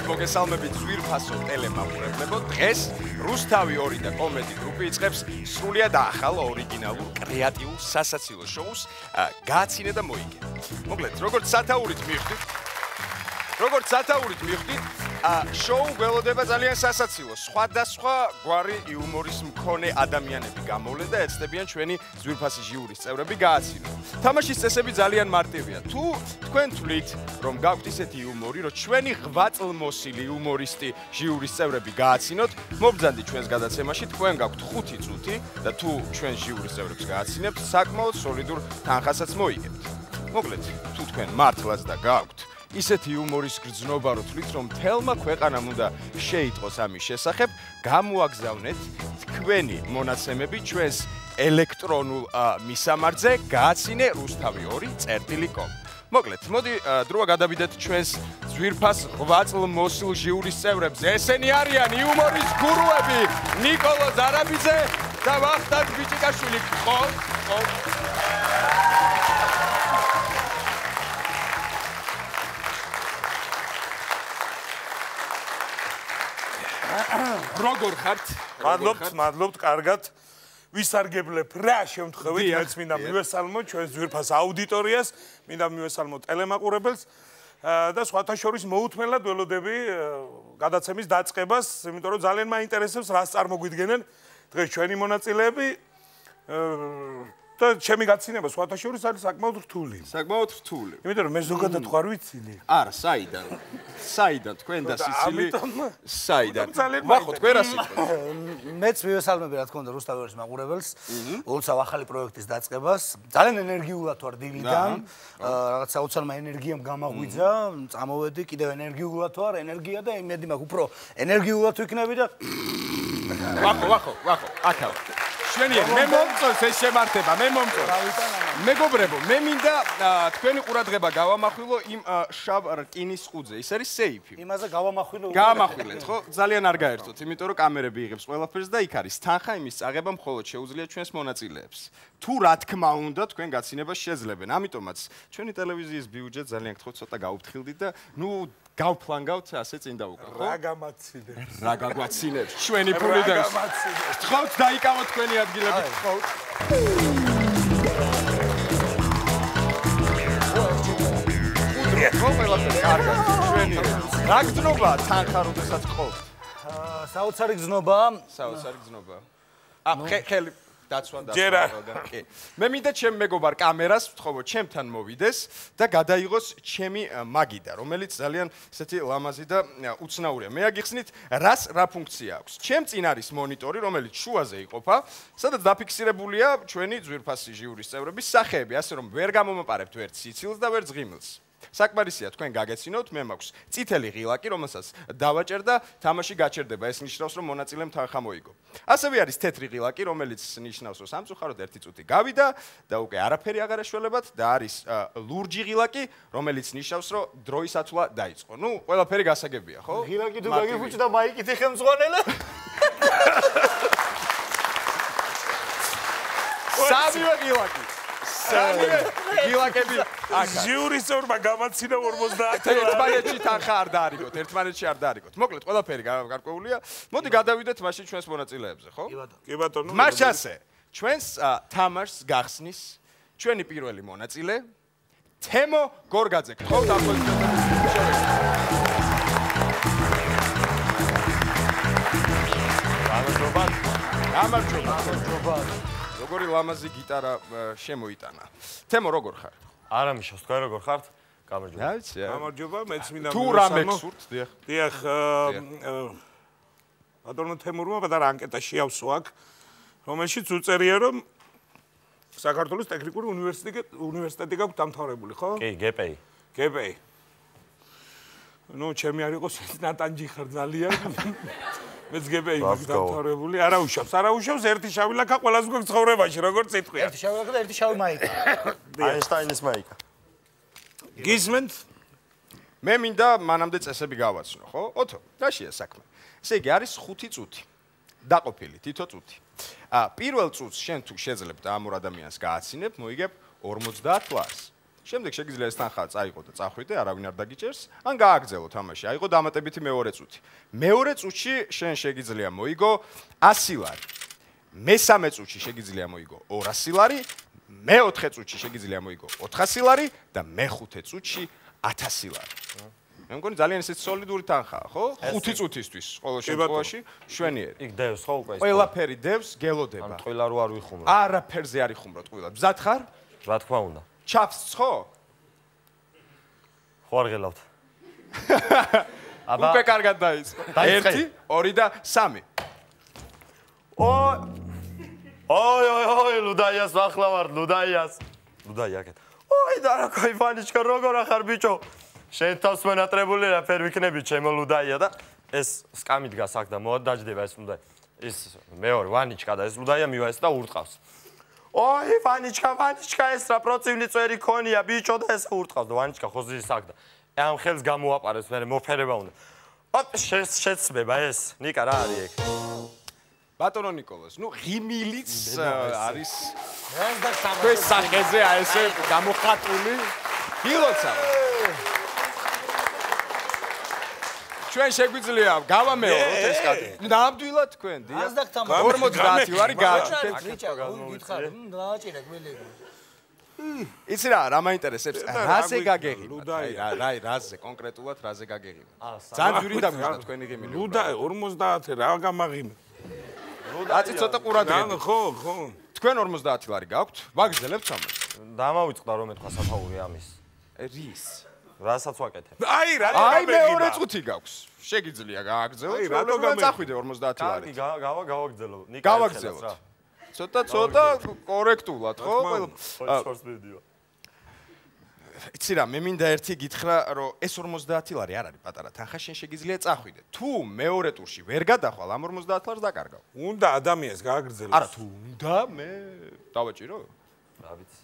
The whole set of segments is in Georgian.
მოგესალმებით ზვირფასო ტელემაყურებლებო. დღეს რუსთავი 2 და კომედი გრუპი იწყებს სრულიად ახალ ორიგინალურ კრეატიულ სასაცილო შოუს გააცინე და მოიგე. მოკლედ, როგორც სათაურით მივხვდით, შოუ გველოდება ძალიან სასაცილო. სხვადასხვა გვარი იუმორის მქონე ადამიანები გამოვლენ და ეცდებიან ჩვენი ზვირფასი ჟიურის წევრები გააცინონ. თამაშის წესები ძალიან მარტივია. თუ თქვენ თვლით, რომ გაქვთ ისეთი იუმორი, რომ ჩვენი ღვაწლმოსილი იუმორისტი ჟიურის წევრები გააცინოთ, მობრძანდი ჩვენს გადაცემაში, თქვენ გაქვთ 5 წუთი და თუ ჩვენ ჟიურის წევრებს გააცინებთ, საკმაოდ სოლიდურ თანხასაც მოიგებთ. მოკლედ, თუ თქვენ მართლაც და გაქვთ ისეთი იუმორის გრძნობა, რომ თვლით, რომ თელმა ქვეყანამ უნდა შეიტყოს ამის შესახებ, გამოაგზავნეთ თქვენი მონაცემები ჩვენს ელექტრონულ მისამართზე გააცინე rustavi2.com. მოკლედ, მოდი დროა გადავიდეთ ჩვენს ზვირფას ღვაწლმოსილ ჟიურის წევრებს. ესენი არიან იუმორის გურუები ნიკოლო ზარაბიძე და ვახტანგ ბიჭიკაშვილი. როგორ ხართ? მადლობთ, კარგად. ვისარგებლებ რა შემთხვევით, მეც მინდა მივესალმო ჩვენს ზვირფას აუდიტორიას, მინდა მივესალმო ტელემაყურებელს და სხვათა შორის მოუთმენლად ველოდები გადაცემის დაწყებას, იმიტომ რომ ძალიან მაინტერესებს რას წარმოგვიდგენენ დღეს ჩვენი მონაწილეები და ჩემი გაცინება სხვათა შორის არის საკმაოდ რთული. იმიტომ რომ მე ზოგადად ხარ ვიცილი. არა, საიდან თქვენ და სიცილი? საიდან? ვახო, თქვენ რა სიტყვით? მეც მივესალმები რა თქმა უნდა რუსთავის მაყურებელს, ულცავ ახალი პროექტის დაწყებას. ძალიან ენერგიულად ვარ დილიდან. რაღაცა უცალმა ენერგიამ გამაღვიძა, წამოვედი, კიდევ ენერგიულად ვარ, ენერგია და იმედი მაქვს უფრო ენერგიულად ვიქნები და ვახო, აკავ. შვენიერი, მე მომწონს ეს შემართება, მეგობრებო, მე მინდა თქვენი ყურადღება გავამახვილო იმ შავ რკინის ყურძე. ის არის სეიფი. იმაზე გავამახვილო. გაამახვილეთ, ხო? ძალიან არ გაერთოთ, იმიტომ რომ კამერები იღებს ყველაფერს და იქ არის თანხა, იმის წაღება მხოლოდ შეუძლია ჩვენს მონაწილეებს. თუ რა თქმა უნდა, თქვენ გაცინებას შეძლებენ. ამიტომაც ჩვენი ტელევიზიის ბიუჯეტი ძალიან გთხოვთ ცოტა გაუფრთხილდით და გავფლანგავთ ასე წინ დავუკრა, ხო? რა გაგვაცინებს? ჩვენი ფული და გთხოვთ დაიკავოთ თქვენი ადგილები, გთხოვთ. რა გძნობა თანხა როდესაც გყავთ? საოცარი გზნობა. ხელი დაცვა. მე მინდა ჩემ მეგობარ კამერას ვთხოვო ჩემთან მოვიდეს და გადაიღოს ჩემი მაგიდა, რომელიც ძალიან ესეთი ლამაზი და უცნაურია. მე აგიხსნით, რა ფუნქცია აქვს. ჩემ წინ არის მონიტორი, რომელიც შუაზე იყოფა, სადაც დაფიქსირებულია ჩვენი ზვირფასი ჟიურის წევრების სახეები, ასე რომ ვერ გამომაპარებთ ვერც სიცილს და ვერც ღიმილს. საკმარისია თქვენ გაგეცინოთ, მე მაქვს წითელი ღილაკი, რომელსაც დავაჭერ და თამაში გაჩერდება. ეს ნიშნავს, რომ მონაწილემ თანხა მოიგო. ასევე არის თეთრი ღილაკი, რომელიც ნიშნავს, რომ სამწუხაროდ 1 წუთი გავიდა და უკვე არაფერი აღარ ეშველებათ და არის ლურჯი ღილაკი, რომელიც ნიშნავს, რომ დროის ათვლა დაიწყო. ნუ, ყველაფერი გასაგებია, ხო? ღილაკი თუ გაგიფუჭდა მაიკით ხელმძღვანელა. სამივე ღილაკი. ღილაკები ჟიურის წევრმა გამაცინა 50. ერთმანეთში თანხა არ დაარიგოთ. მოკლედ, ყველაფერი გარკვეულია. მოდი გადავიდეთ მაშინ ჩვენს მონაწილეებზე, ხო? კი ბატონო. მაშასე, ჩვენს თამაშს გახსნის ჩვენი პირველი მონაწილე თემო გორგაძე. გთხოვთ აპლოდისმენტები. გამარჯობა. როგორი ლამაზი გიტარა შემოიტანა. თემო, როგორ ხარ? არა მიშოს, თქვენ როგორ ხართ? გამარჯობა. გამარჯობა, მეც მინდა თუ რა მეგსურთ, დიახ, ბატონო თემურმა პატარა ანკეტა შეავსო აქ, რომელშიც უწერია, რომ საქართველოს ტექნიკური უნივერსიტეტი გაქვთ დამთავრებული, ხო? კი, გპ. ნუ ჩემი არ იყოს ნატანჯი ხარ ძალიან. მეც გპ-ი მაქვს დამთავრებული. არა უშავს ერთი შავი ლაქა ყველას გვაქვს ცხოვრებაში, როგორც იტყვია. ერთი შავი ლაქა და ერთი შავი მაიკა. აინშტაინის მაიკა. გისმენთ? მე მინდა მანამდე წესები გავაცნო, ხო? ოთო, რაშია საქმე? ესე იგი არის 5 წუთი. დაყოფილი თითო წუთი. პირველ წუთს შენ თუ შეძლებ და ამ ორ ადამიანს გააცინებ, მოიგებ 50 ლარს. შემდეგ შეგიძლია ეს თანხა წაიღო და წახვიდე, არავინ არ დაგიჭერს, ან გააგრძელო თამაში. აიღო დამატებითი მეორე წუთი. მეორე წუთში შენ შეგიძლია მოიგო 100 ლარი. მესამე წუთში შეგიძლია მოიგო 200 ლარი, მეოთხე წუთში შეგიძლია მოიგო 400 ლარი და მეხუთე წუთში 1000 ლარი. მე მგონი ძალიან ისეთ სოლიდური თანხაა, ხო? 5 წუთისთვის ყოველ შემთხვევაში შვენიერი. იქ დევს ხო უკვე ის? ყველაფერი დევს, გელოდება. ტყილა რო არ ვიხუმრო. არაფერზე არ იხუმრო ტყილა. მზად ხარ? რა თქმა უნდა. ჩაფს ხო? ხო არ ღელავთ. აბა უკვე კარგად დაიწყო. 1, 2 და 3. ой, ლუდაიას ახლა ვარ, ლუდაიას. ლუდაია აქეთ. ой, დარაკაი ვანიჩკა, როგორ ახარ ბიჭო? შენ თავს მონატრებული რაფერ ვიქნები, ჩემო ლუდაია და ეს სკამი დგას აქ და მოადაჯდება ეს ლუდაია. ის მეორე ვანიჩკა და ეს ლუდაია მივაეს და ურტყავს. ой, ვანიჩკა, ეს რა პროციული წვერი ქონია, ბიჭო და ეს ურტყავს და ვანიჩკა ხოზის აქ და ამ ხელს გამოაყარეს, მე მოფერება უნდა. შეცმება ეს, ნიკა რა არის ეგ? ბატონო ნიკოლოზ, ნუ ღიმილიც არის თქვენ სახეზე აი ესე გამოხატული. გილოცავ. ჩვენ შეგვიძლია გავამეოროთ ეს კატი. ნამდვილად თქვენ, დიახ. 50 ლარი გააჩნდეთ. გითხარ, დააჭირე გველები. იცი რა მაინტერესებს? რაზე გაგეღიმათ? აი, რაზე კონკრეტულად რაზე გაგეღიმათ? ძალიან ძვირი დამიწყდა თქვენი ღიმილი. ლუდა 50 რა გამაღიმე. აცი ცოტა ყურადღება. ხო. თქვენ 50 ლარი გაქვთ? ვაგრძელებთ ამას? დამავიწყდა რომ ეთქვა საფაური ამის. რის? რასაც ვაკეთებ. აი რა აი მეორე წუთი გაქვს. შეგიძლია გააგრძელოთ, რომ წახვიდე 50 ლარი. გავაგრძელო. ნიკა გავაგრძელოთ. ცოტა კორექტულად, ხო? შორს მიდიო. იცი რა, მე მინდა ერთი გითხრა, რომ ეს 50 ლარი არ არის პატარა თანხა, შენ შეგიძლია წახვიდე. თუ მეორე ტურში ვერ გადახვალ, ამ 50 ლარს დაკარგავ. უნდა ადამიანს გააგრძელოს. არა, თუ უნდა, მე დავაჭირო. რა ვიცი.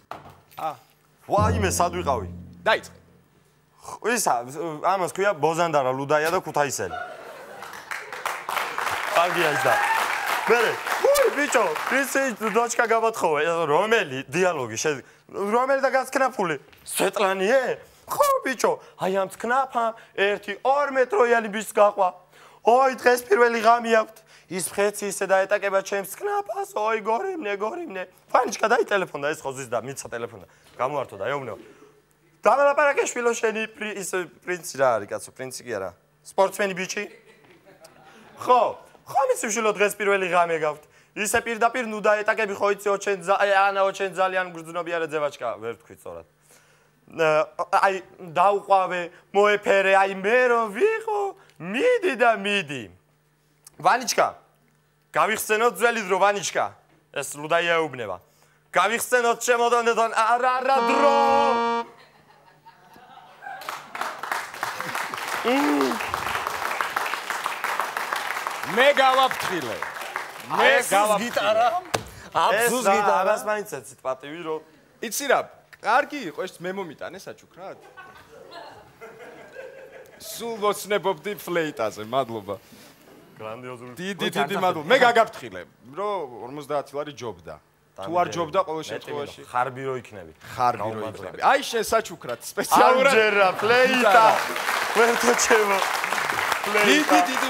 ვაიმე, სად ვიყავი? დაიწყე. ისა, ამას ქვია ბოზანდარა, ლუდაია და ქუთაისელი. კარგია ის და. მერე, ბიჭო, ისე დოჩკა გავათხოვე, რომელი დიალოგი რომელი და გასკნაფული? სვეტლანიე? ხო, ბიჭო, აი ამ სკნაფა 1-2 მეტროიანი ბიჭს გაყვა. ой, დღეს პირველი ღამი აქვს. ის მხეცი ისე დაეტაკება ჩემს სკნაფას, ой, გორიმნე. ფანიჩკა დაი ტელეფონდა ეს ხოზის და მიცა ტელეფონდა. გამოვართო და ეუბნეო. დამალაპარაკე შვილო შენი ის პრინცი რა არის, კაცო, პრინცი კი არა. სპორტსმენი ბიჭი? ხო, მის შვილო დღეს პირველი ღამე გაქვთ. ისე პირდაპირ ნუ დაეტაკები ხო იცი ოჩენ ძალიან გრძნობია რა ძევაჩკა, ვერ თქვი სწორად. აი დაუყვავე, მოეფერე, აი მე რომ ვიყო, მიდი. ვანიჩკა, გავიხსენოთ ძველი დრო, ვანიჩკა. ეს ლუდაია ეუბნება. გავიხსენოთ შემოდანთან არა დრო. მე გავაფრთხილე. მე გიტარა. აბსუს გიტარა. ამას მაინც ეცით პატივი რომ იცი რა, კარგი იყო ეს მე მომიტანე საჩუქრად. სულ მოცნებობდი ფლეიტაზე, მადლობა. გრანდიოზული. დიდი მადლობა. მე გაგაფრთხილე, რომ 50 ლარი ჯობდა. თუ არ ჯობდა ყოველ შემთხვევაში ხარბი რო იქნები. აი შენ საჩუქრად სპეციალურად. ამჯერა ფლეიტა. ვერტო ჩემო. დიდი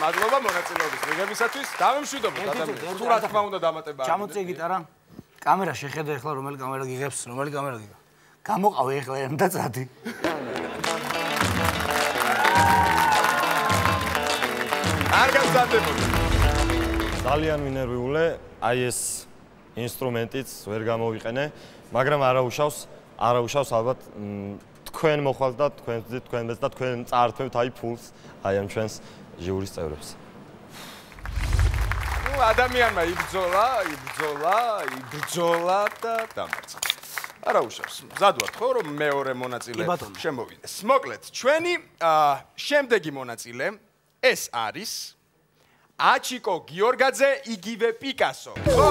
მადლობა მონაწილეობის მიღებისათვის. დავემშვიდობოთ ადამიანს. თუ რა თქმა უნდა დამატება. ჩამოწე გიტარა. კამერა შეხედე ახლა რომელი კამერა გიღებს, რომელი კამერა გიღა. გამოყავე ახლა და წადი. არ გასწრდებოდი. ძალიან მინერვიულე, აი ეს ინსტრუმენტიც ვერ გამოვიყენე, მაგრამ არაუშავს ალბათ თქვენ მოხვალთ და თქვენს და თქვენ წაართმევთ აი ფულს აი ამ ჩვენს ჟიურის წევრებს. ნუ ადამიანმა იბრძოლა და დამარცხა. არაუშავს. მზად ვართ ხო რომ მეორე მონაწილე შემოვიდეს. მოკლედ, ჩვენი შემდეგი მონაწილე ეს არის აჩიკო გიორგაძე, იგივე პიკასო. ხო?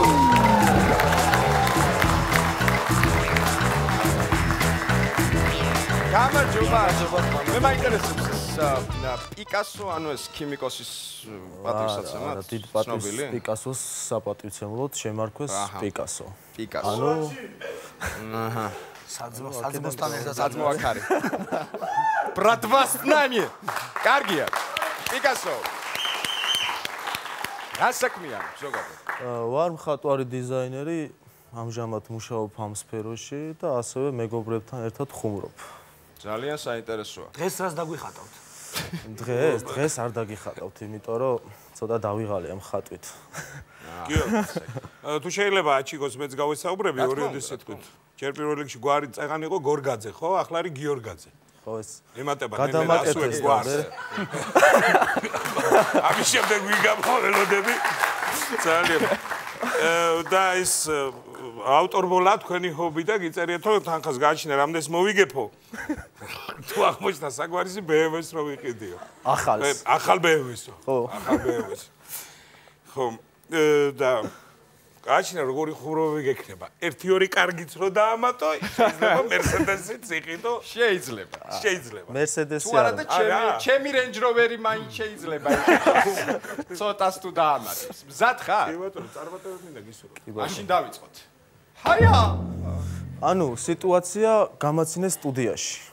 გამარჯობა. მე მაინტერესებს პიკასო, ანუ ეს ქიმიკოსის პატივსაცემად. დიდ პატივს პიკასოს საპატივცემლოდ შემარქვეს პიკასო. ანუ საძმოსთან ერთად საძმო აქ არის. Bratva с нами. კარგია. პიკასო. რა საქმეა ზოგადად? ვარ მხატვარი დიზაინერი, ამჟამად მუშაობ ამ სფეროში და ასევე მეგობრებთან ერთად ხუმრობ. ძალიან საინტერესოა. დღეს რას დაგვიხატავთ? დღეს არ დაგიხატავთ, იმიტომ რომ ცოტა დავიღალე ამ ხატვით. კიო. თუ შეიძლება აჩიგოს მეც გავესაუბრები ორიოდის სიტყვით. ჯერ პირველ რიგში გვარი წეღან იყო გორგაძე, ხო? ახლა არის გიორგაძე. ხო ეს ემატება გადამაკეთეს გვარს. ამის შემდეგ ვიგამოველოდები. ძალიან. და ის ავტორბოლა თქვენი ჰობი და გიწერიათ რომ თანხას გააჩინე რამდენს მოვიგებო. თუ აღმოჩნდა საგვარისი BMW-ს რო ვიყიდიო. ახალ BMW-სო. ხო. ახალ BMW-ს. ხო. და გააჩინე როგორი ხუმრობები გექნება. 1-2 კარგიც რო დაამატო, შეიძლება Mercedes-იც იყიდო. შეიძლება. Mercedes-ი თუ არა და ჩემი Range Rover-ი მაინც შეიძლება იყიდო. ცოტას თუ დაამატებს. მზად ხარ? კი ბატონო, წარმატებები მინდა გისურვო. მაშინ დავიწყოთ. ჰაია! ანუ სიტუაცია გამაცინეს სტუდიაში.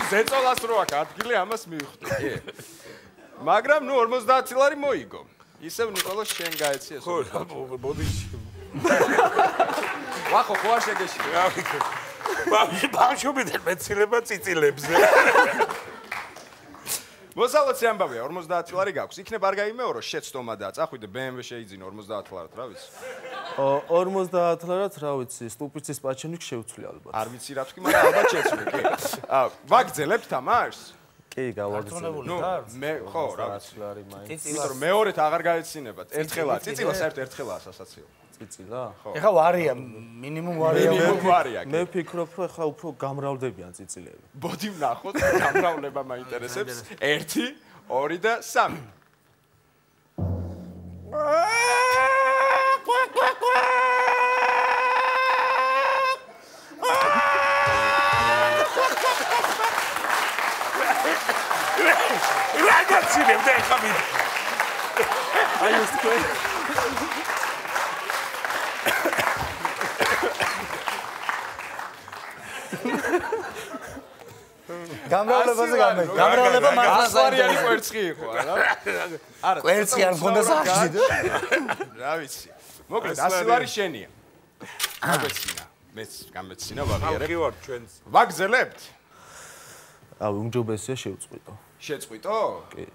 ზეწოლას რო აქ ადგილი ამას მივხვდი, კი. მაგრამ ნუ 50 ლარი მოიგო. ისევ ნიკოლოს შენ გაეცი ეს. ხო, ბოდიში. ვახო, ხო არ შეგეშინე. ბავშვობიდან მეცილება წიწილებზე. მოსალოცი ამბავია, 50 ლარი გაქვს. იქნებ არ გაიმეორო შეცდომა და წახვიდე BMW შეიძინო 50 ლარად, რა ვიცი. 50 ლარად, რა ვიცი, სტუპიცის პაჩენიკ შევცვლი ალბათ. არ ვიცი რა თქვი, მაგრამ ალბათ შეცვლი, კი. ვაგძელებთ თამაშს? კი, გავაგრძელებ. ნუ, მე ხო, რა ვიცი. ლარი მაინც. იმიტომ რომ მეორედ აღარ გაეცინებათ. ერთხელა, წიწილა საერთოდ ერთხელაა სასაცილო. წიწილა? ხო. ეხლა ვარია, მინიმუმ ვარია. მინიმუმ ვარია. მე ვფიქრობ, რომ ეხლა უფრო გამრავლდებიან წიწილები. ბოდი ვნახოთ, გამრავლება მაინტერესებს. 1, 2 და 3. რაგაცინებ და ეხლა მით. აი ეს თქვენ გამრავლებაზე გამრავლება მართლაც ასვარიანი კვერცხი იყო, არა? არა, კვერცხი არ მქონდა სახში. რა ვიცი. მოკლედ 100 ლარი შენია. გამეცინა. მეც გამეცინა ვაღიარებ. კი ვარ ჩვენს. ვაგზელებთ? აუ, უმჯობესია შევწყვიტო. შეწყვიტო? კი.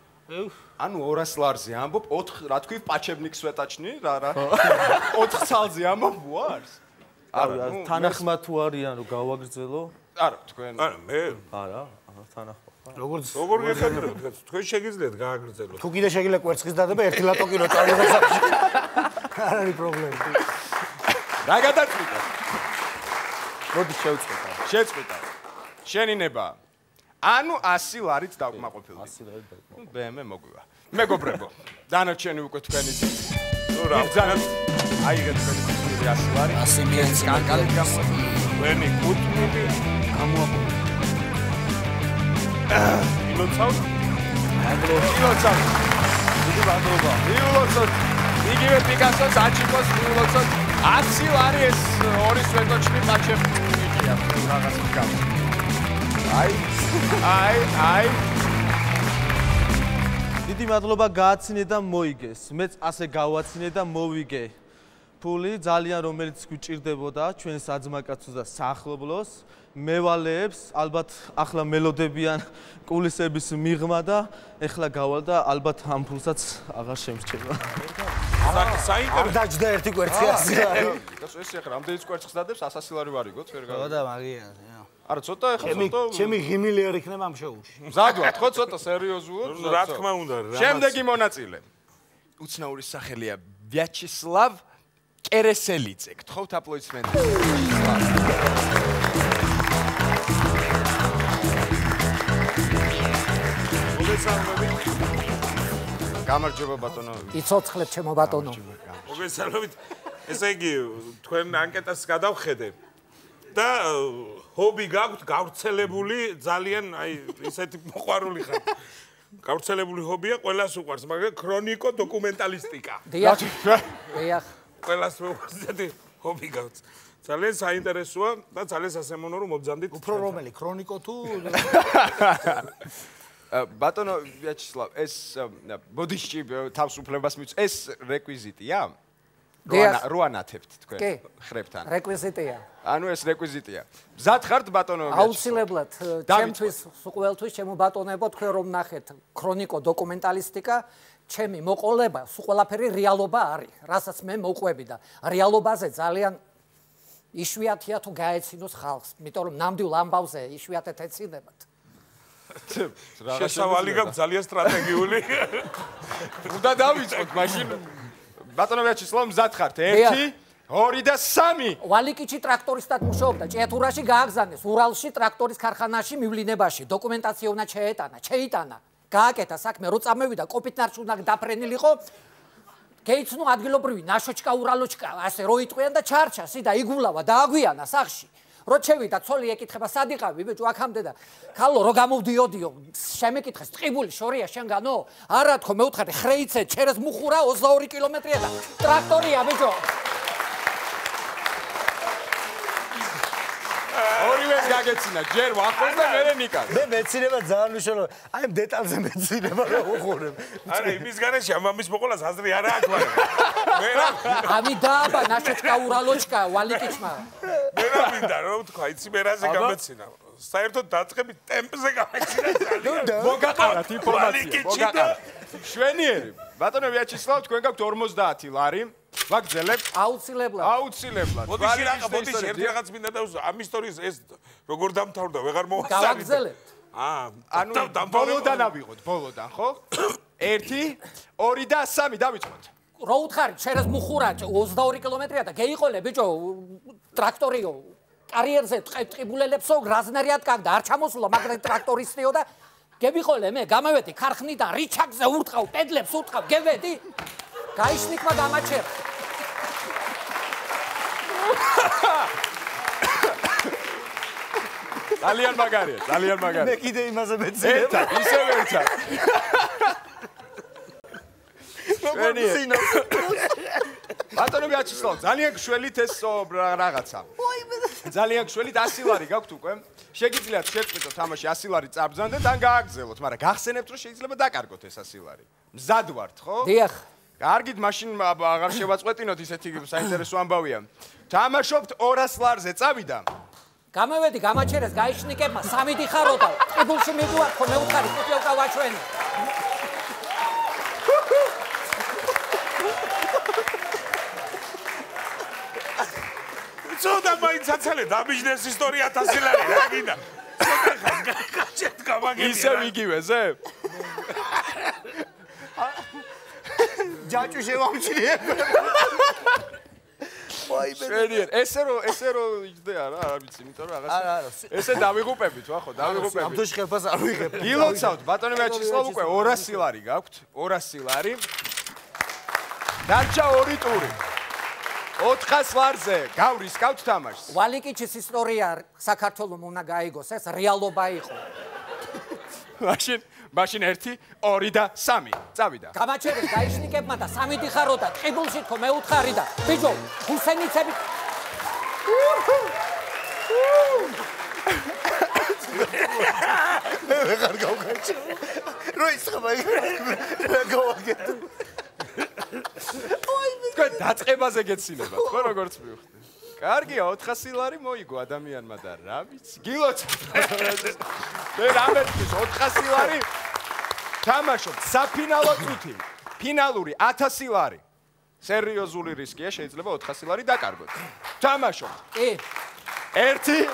ანუ 200 ლარზე ამბობ, 4 რა თქვი, პაჩებნიკს ვეტაჩნი, რა. 4 ცალზე ამბობ ვარს? არა, თანახმად თუ არიან რომ გავაგრძელო? არა, თქვენ. არა, მე. არა, თანახმად. როგორ გეკადრებთ? თქვენ შეგიძლიათ გააგრძელოთ. თუ კიდე შეგიძლია კვერცხის დადება, ერთი ლატოკი რო წავიღოთ სახში. არ არის პრობლემა. რა გადაწყვიტე? მოდი შევწყვიტო. შეწყვიტა. შენინება. ანუ 100 ლარით დავკმაყოფილდი. 100 ლარი დაიწყო. BMW მოგვივა. მეგობრებო, დანარჩენი უკვე თქვენი ძით. ნუ რა, აიღეთ თქვენი 100 ლარი. 100 მიანს კანკალით გამო. თქვენი კუთვნილი გამოაყოფილეთ. ილოცავთ? ილოცავთ. დიდი ბადრობა. ილოცავთ. იგივე პიკასოს აჩიკოს ილოცავთ. 100 ლარი ეს ორი სვეტოჩნი პაჩებია რაღაც გამო. აი. დიდი მადლობა გააცინე და მოიგეს. მეც ასე გავაცინე და მოვიგე. ფული ძალიან რომელიც გვჭირდებოდა ჩვენ საძმაკაცოს და საახლობლოს. მევალეებს ალბათ ახლა მელოდებიან კულისების მიღმა და ეხლა გავალ და ალბათ ამ ფულსაც აღარ შემრჩება. საინტერესო დაჯდა ერთი კვერცხი 100 ლარი. ეს ეხლა რამდენი კვერცხს დადებს 100 ლარი ვარიგოთ ვერ ხო და მაგია. არა ცოტა ეხლა ცოტა ჩემი ღიმილი არ იქნება ამ შოუში. მზადვართ ხო ცოტა სერიოზულად რა თქმა უნდა რა შემდეგი მონაწილე უცნაური სახელია ვიაჩესლავ კერესელიძე გთხოვთ აპლოდისმენტები გამარჯობა ბატონო. იცოცხლებ ჩემო ბატონო. მოგესალმებით. ესე იგი, თქვენ ანკეტას გადავხედე და ჰობი გაქვთ გავრცელებული ძალიან, აი, ისეთი მოყვარული ხარ. გავრცელებული ჰობია ყველას უყვარს, მაგრამ ქრონიკო დოკუმენტალისტიკა. დიახ. დიახ. ყველას უყვარს ესეთი ჰობი გაქვთ. ძალიან საინტერესოა და ძალიან სასიამოვნო რომ მობძანდით. უფრო რომელი ქრონიკო თუ ბატონო ვიაჩესლავ, ეს ბოდიში თავს უფლებას მიწ ეს რეკვიზიტია? როანათებთ თქვენ ხრებთან. რეკვიზიტია. ანუ ეს რეკვიზიტია. მზად ხართ ბატონო? აუცილებლად ჩემთვის ყოველთვის ჩემო ბატონებო თქვენ რომ ნახეთ ქრონიკო დოკუმენტალისტიკა ჩემი მოყოლება სულ ყველაფერი რეალობა არის, რასაც მე მოყვები და რეალობაზე ძალიან იშვიათია თუ გაეცინოს ხალხს, იმიტომ რომ ნამდვილ ამბავზე იშვიათად ეცინებათ. შესავალი გაქვს ძალიან სტრატეგიული. უნდა დავიწყოთ მაშინ. ბატონო ვიაჩესლავ, მზად ხართ? 1, 2 და 3. ვალიკიჩი ტრაქტორისტად მუშაობდა, ჭიათურაში გააგზავნეს, ურალში ტრაქტორის ქარხანაში მივლინებაში, დოკუმენტაცია უნდა შეიტანა. გააკეთა საქმე, რო წამევიდა კოპიტნარში უნდა დაფრენილიყო. გეიცნო ადგილობრივი ნაშოჩკა ურალოჩკა, ასე რო იტყვიან და ჩარჩა, სიდა იგულავა, დააგვიანა სახში. რო ჩევიდა, ცოლი ეკითხება, სად იყავი, ბიჭო, აქამდე და ხალო, რო გამოვდიოდიო, შემეკითხეს, ტყიბული შორია შენგანო? არა თქო, მეუთხარი, ხრეიცე, ჩერეს მუხურა 22 კილომეტრია და ტრაქტორია, ბიჭო. ორივეს გაგეცინა, ჯერ ვახოს და მერე ნიკას. მე მეცინება ძალიან მნიშვნელოვანია. აი ამ დეტალზე მეცინება რა უყურებ. არა, იმის გარეშე ამის მოყოლას აზრი არა აქვს მაგრამ. მე რა ამიდააბა ნაშოჩკა ურალოჩკა ვალიკიჩმა. მე რა მინდა რომ თქვა, იცი მე რაზე გამეცინა. საერთოდ დაწყებით ტემპზე გამეცინა ძალიან. მოგაყარათ ინფორმაცია, მოგაყარათ. შვენიერი. ბატონო ვიაჩესლავ, თქვენ გაქვთ 50 ლარი. ვაგრძელებთ? აუცილებლად. აუცილებლად. მოდი ერთი რაღაც მინდა და ამ ისტორიის ეს როგორ დამთავრდა, ვეღარ მოვასწრებთ. გავაგრძელებთ. ანუ ბოლოდან ავიღოთ, ბოლოდან, ხო? 1, 2 და 3 დავიწყოთ. რო უთხარი, ჩერეს მუხურა 22 კილომეტრია და გეიყოლე, ბიჭო, ტრაქტორიო. კარიერზე ტყიბულელებსო გრაზნერიად კაგდა, არ ჩამოსულა, მაგრამ ტრაქტორისტიო და გებიყოლე მე, გამევედი ქარხნიდან, რიჩაკზე ურტყავ, პედლებს ურტყავ, გევედი. გაიშნიკმა გამაჩერა. ძალიან მაგარია, ძალიან მაგარია. მე კიდე იმაზე მეცინება. ერთად, ისევ ერთად. შვენიერი. ბატონო ვიაჩესლავ, ძალიან გშველით ეს რაღაცა. ძალიან გშველით 100 ლარი გაქვთ უკვე. შეგიძლიათ შეწყვიტოთ თამაში 100 ლარი წაბრძანდეთ ან გააგრძელოთ, მაგრამ გახსენებთ რომ შეიძლება დაკარგოთ ეს 100 ლარი. მზად ვართ, ხო? დიახ. კარგით, მაშინ აღარ შევაწყვეტინოთ, ისეთი საინტერესო ამბავია. თამაშობთ 200 ლარზე, წავიდა. გამევედი, გამაჩერეს, გაიშნიკებმა, 3 დიხარო და ტყიბულში მიდუარ, ხო მეუთხარი, კუპიოვკა ვაჩვენი. ცოტა მაინც აცალე დამიჯნეს ისტორია 1000 ლარი, რა გინდა? ცოტა ხან გაჭერთ გამაგებია. ისევ იგივეზე? ჯაჭუ შევამჩნიე. შვენიერი. ესე რო იჯდა რა, არ ვიცი, იმიტომ რომ რაღაცა. არა. ესე დავიღუპებით, ვახო, დავიღუპებით. ამ დროში ხელფას არ ვიღებ. გილოცავთ, ბატონო ვიაჩესლავ, უკვე 200 ლარი გაქვთ, 200 ლარი. დარჩა 2 ტური. 400 ლარზე გავრისკავთ თამაშს. ვალიკიჩის ისტორია საქართველოს უნდა გაიგოს, ეს რეალობა იყო. მაშინ 1, 2 და 3. წავიდა. გამაჩერეს, გაიშნიკებმა და 3 დიხარო და ტყიბულში თქო მეუთხარი და ბიჭო, გუსენიცები მე ვეღარ გავგაჩო. რო ისხება რა გავაკეთე. თქვენ დაწყებაზე გეცინება, თქვენ როგორც მივხვდი. კარგია, 400 ლარი მოიგო ადამიანმა და რა ვიცი, გილოცავთ. მე რამეთქის 400 ლარი თამაშობ საფინალო წუთი. ფინალური 1000 ლარი. სერიოზული რისკია, შეიძლება 400 ლარი დაკარგოთ. თამაშობ. კი. 1,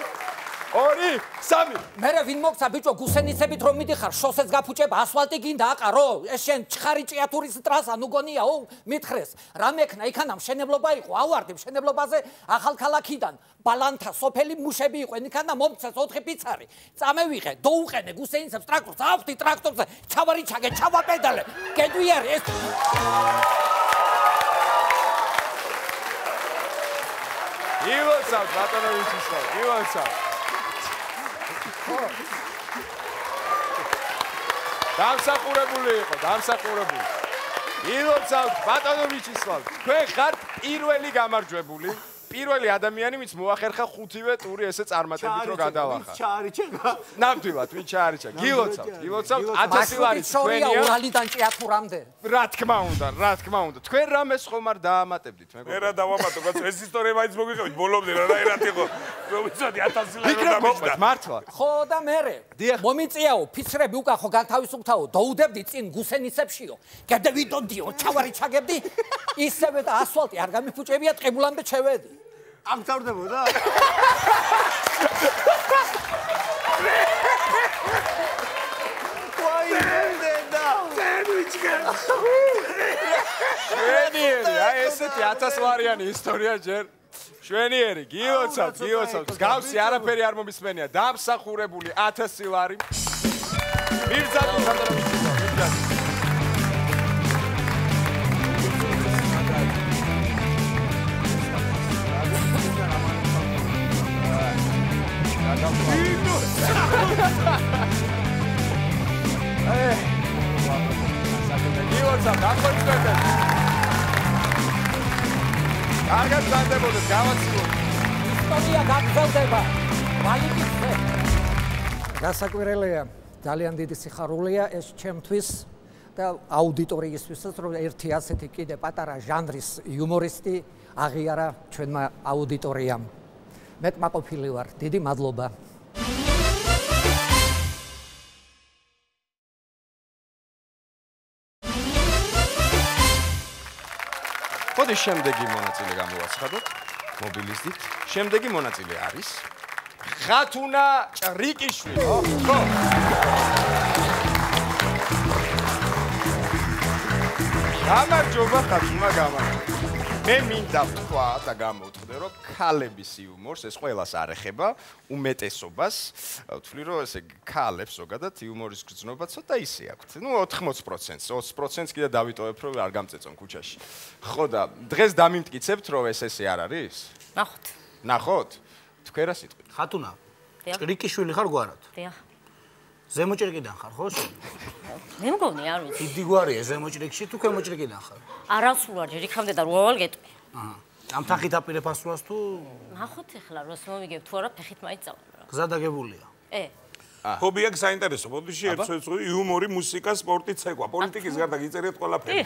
2 3 მერე ვინ მოგცა ბიჭო გუსენიცებით რომ მიდიხარ შოსეც გაფუჭებ ასფალტი გინდა აყარო ეს შენ ჩხარი ჭიათურის ტრასა ნუ გონიაო მითხრეს რა მექნა იქანა მშენებლობა იყო ავარდი მშენებლობაზე ახალქალაქიდან ბალანთა სოფელი მუშები იყვენ იქანა მომცეს 4 პიცარი წამევიღე დაუყენე გუსენიცებს ტრაქტორს ავხდი ტრაქტორზე ჩავარი ჩაგე ჩავაპედალე გედვიარი ეს ილოცავ ბატონობიჩისო ილოცავ დამსახურებული იყო დამსახურებული ილოცავ ბატონობიჩისო თქვენ ხართ პირველი გამარჯვებული პირველი ადამიანი ვინც მოახერხა 5-ვე ტური ესე წარმატებით რომ გადავახა ჩაარიჩა ნამდვილად ვინ ჩაარიჩა გილოცავ 1000 ლარი თქვენია ურალიდან ჭიათურამდე რა თქმა უნდა თქვენ რამეს ხომ არ დაამატებდით მე რა დავამატო კაც ეს ისტორია მაინც მოგიყვებით ბოლომდე რა იყო რომ იცოდი 1000 ლარი რომ დამიშდა მართლა ხო და მერე მომიწიაო ფიცრები უკან ხო განთავისუფთავო დაუდებდი წინ გუსენიცებშიო კიდე ვიდოდიო ჩავარი ჩაგებდი ისევე და ასფალტი არ გამიფუჭებია ტყებულამდე ჩევედი ამთავრდებოდა შვენიერი აი ესეთი 1000 ლარიანი ისტორია ჯერ შვენიერი გილოცავ გავსი არაფერი არ მომისმენია დამსახურებული 1000 ლარი მირზადო ბატონობიჩისო გილოცავ დაგვეწევთ კარგად განდებოდეს გავაცილო ისტორია გაგრძელდება ვალიკიცე გასაკვირელია ძალიან დიდი სიხარულია ეს ჩემთვის და აუდიტორიისთვისაც რომ ერთი ასეთი კიდე პატარა ჟანრის იუმორისტი აღიარა ჩვენმა აუდიტორიამ მეკმაყოფილი ვარ დიდი მადლობა ხოდი შემდეგი მონაწილე გამოვაცხადოთ მობილიზდით შემდეგი მონაწილე არის ხათუნა ჭრიკიშვილი ხო გამარჯობა ხათუნა გამარჯობა მე მინდა ვთქვა და გამოვთქვი რომ ქალების იუმორს ეს ყველას არ ეხება უმეტესობას ვთვლი რომ ესე ქალებს ზოგადად იუმორის გრძნობა ცოტა ისე აქვთ ნუ 80%-ს 20%-ს კიდე დავიტოვებ რომ არ გამწეწონ ქუჩაში ხო და დღეს დამიმტკიცებთ რომ ეს ესე არ არის ნახოთ თქვენ რა სიტყვით ხათუნა ჭრიკიშვილი ხარ გვარად დიახ ზემოჭრიკიდან ხარ ხო მე მგონი არ ვიცი დიდი გვარია ზემოჭრიკში თუ ქვემოჭრიკიდან ხარ არასულ არ ჯერ იქამდე და როავალ გეტყვი ამ თახით აპირებ ასვლას თუ ნახოთ ახლა როს მომიგებ თუ არა ფეხით მაინც წავალ გზა დაგებულია ჰობი აქვს საინტერესო ბოდიში ერთ იუმორი მუსიკა სპორტი ცეკვა პოლიტიკის გარდა გიწერიათ ყველაფერი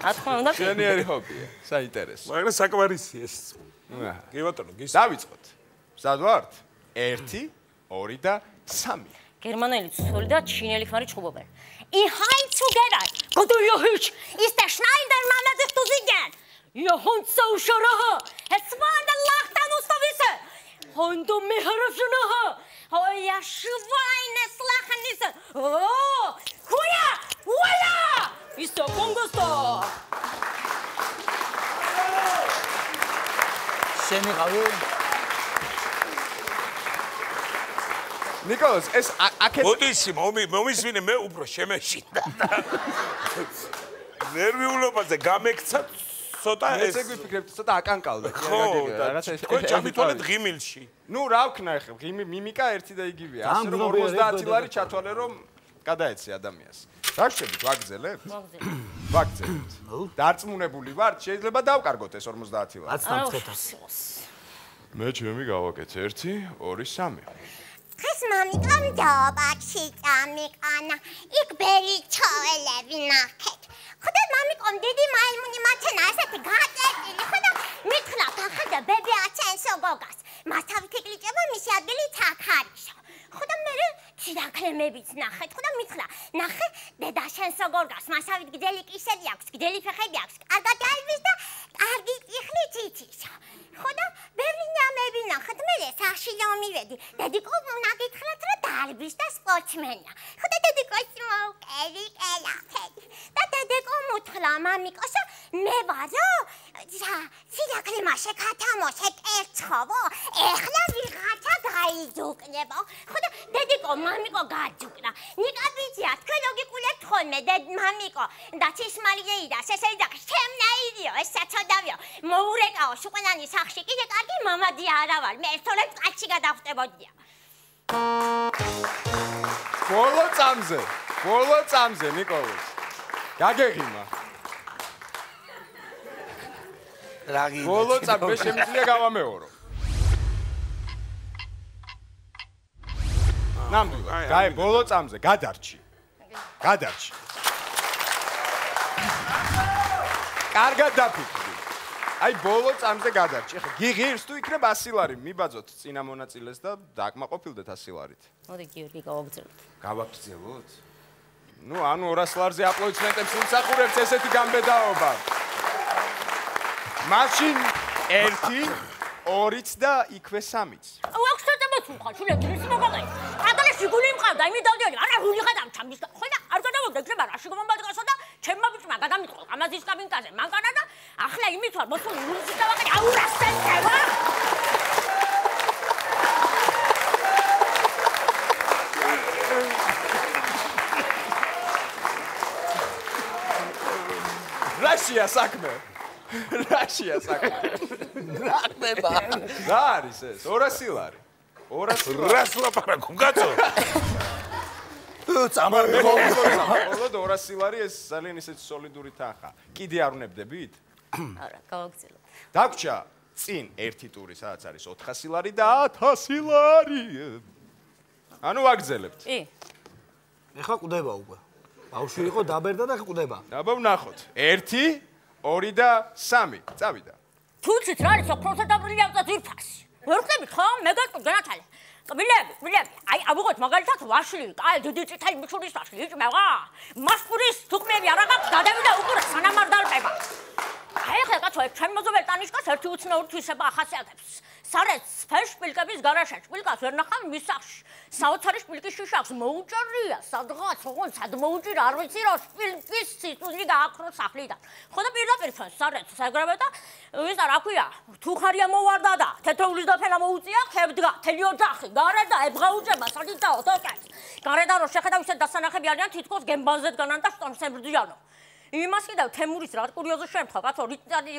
რა თქმა უნდა შენიერი ჰობია საინტერესო მაგრამ საკმარისი ეს კი ბატონო დავიწყოთ სად ვართ 1 2 და 3 გერმანელი ცოლი და ჩინელი ხარი ჩხუბობენ Ich heim zu gerat. Gott ihr hüch. Ist der Schneidermann hat sich zu singen. Ihr Hund so schara. Es war der lacht an uns gewisse. Und du mir hörfschna. Oh ja Schweine lachen ist. Oh! Huja! Huja! Ist der Kongosto. შენი ყავი ნიკოლოზ ეს აქეთ ოდისი მომისვინე მე უფრო შემეშინდა ნერვიულობაზე გამექცა ცოტა ეს ესე გვიფიქრებთ ცოტა აკანკალდა ხო თქვენ ჩამითვალეთ ღიმილში ნუ რა ვქნა ახლა მიმიკა ერთი და იგივეა ასე რომ 50 ლარი ჩათვალე რომ გადაეცე ადამიანს რა შეგვით ვაგზელებთ ვაგზელებთ დარწმუნებული ვართ შეიძლება დავკარგოთ ეს 50 ლარი 19,000 მე ჩემი გავაკეთე 1 2 3 ხეს მამიკამ დაბაჩი წამიყანა იქ ბერი ჩაველები ნახეთ ხოდა მამიკამ დიდი მაიმუნი მათენა ასეთი გაჭერტილი ხოდა მithla ხახდა ბები აცენსო გოგას მასთავით ეკლიჭება მისი ადგილი თაქარიშო ხოდა მე ცირაქლემებიც ნახეთ ხოდა მithla ნახე დედა შენსო გოგას მასთავით გძელი კისერი აქვს გძელი ფეხები აქვს კარგად არის და კარგი იხლი ციციშო ხოდა ბევრი ნამები ნახეთ მე ბაღში რომ მივედი, დედიკომ უნდა გითხრათ, რომ დარბის და სპორტსმენია. ხოდა დედიკოს მოვკერი კელაფერი. და დედიკომ უთხრა მამიკოს, მე ვარო, სირაქლემა შეკათამოშე კერცხოვო, ეხლა ვიღაცა გაიძუკნება. ხოდა დედიკომ მამიკო გაძუკნა. ნიკა ბიჭია, თქვენ ლოგიკულად ხოლმე მამიკო და ცისმარიეიდა, სესეიდა, შემნაირიო, ეს საწოდავიო. მოურეკაო, შუყანანი სახში კიდე კარგი მამადი არა ვარ. მე ერთօრად კაცი გადავხტებოდია. ბოლო წამზე, ნიკოლოზ. გაგეღიმა. ბოლო წამზე შემიძლია გავამეორო. ნამდვილად, გაი ბოლო წამზე გადარჩი. კარგად დაფიქრი. აი ბოლო წამზე გადარჩი. ხა გიღირს თუ იქნებ 100 ლარი, მიბაძოთ წინა მონაწილეს და დაკმაყოფილდეთ 100 ლარით. მოდი გიორგი გავაგრძელოთ. გავაგრძელოთ? ნუ ანუ 200 ლარზე აპლოდისმენტებს იმსახურებს ესეთი გამბედაობა. მაშინ 1, 2-ც და იქვე 3-ც. ვახშტებოთ უხარ, შულები ის მოგაგაი. ადალეში გული მყავდა, იმით დავდიოდი, არა გული გადამჩა მის. ხოლმე არ გადავოდა, იქნება რაში მომბადგასო და ჩემმა ბიჭმა გადამიწყო ამაზის კაბინკაზე. მანკანა და ახლა იმით ვარ მოსული რუსი დავაკეთე, აუ რა სენსება. რაშია საქმე? რა ხდება? რა არის ეს? 200 ლარი. 200 ლაპარაკო, კაცო. ხოლოდ 200 ლარი ეს ძალიან ისეთი სოლიდური თანხა. კიდე არ უნებდებით? არა, გავაგრძელოთ. დაგვრჩა წინ ერთი ტური, სადაც არის 400 ლარი და 1000 ლარი. ანუ ვაგრძელებთ. კი. ეხლა კვდება უკვე. ბავშვი იყო დაბერდა და კვდება. დაბა ვნახოთ. 1, 2 და 3. წავიდა. თუჩით რა არის ოქროსა და ბრილი ავწა ძირფასი. ვერ ხდებით ხო? მე გეტყვი განათალე. კბილები. აი ავიღოთ მაგალითად ვაშლი, კაი დიდი წითელი მიჩურის ვაშლი, იჭმევა. მასპურის თუქმები არა გაქვს, გადავიდა უკვე სანამ არ დალყება. აი ხა კაცო, ჩემ მოზობელ ტანიშკას ერთი უცნაური თვისება ახასიათებს. სარეთ ფეშპილკების გარაშა შპილკას ვერ ნახავ მის სახში. საოცარი შპილკის შიშაკს მოუჭერია, სადღაც ოღონ სად მოუჭირა, არ ვიცი რა შპილკის სიტული გააქრო სახლიდან. ხოდა პირდაპირ სარეთ საგრაბე და ვიზა რა ქვია, თუ ხარია მოვარდა და თეთრულის დაფენა მოუწია, ხებდგა, თელი ოჯახი, გარდა ებღაუჭება, სადიდაო თოკეს. გარდა რო შეხედავ ისე დასანახები არიან თითქოს გემბანზეთ განან და სტომს ემბრძიანო. იმას კიდევ თემურის რა კურიოზი შემთხვევა, კაცო,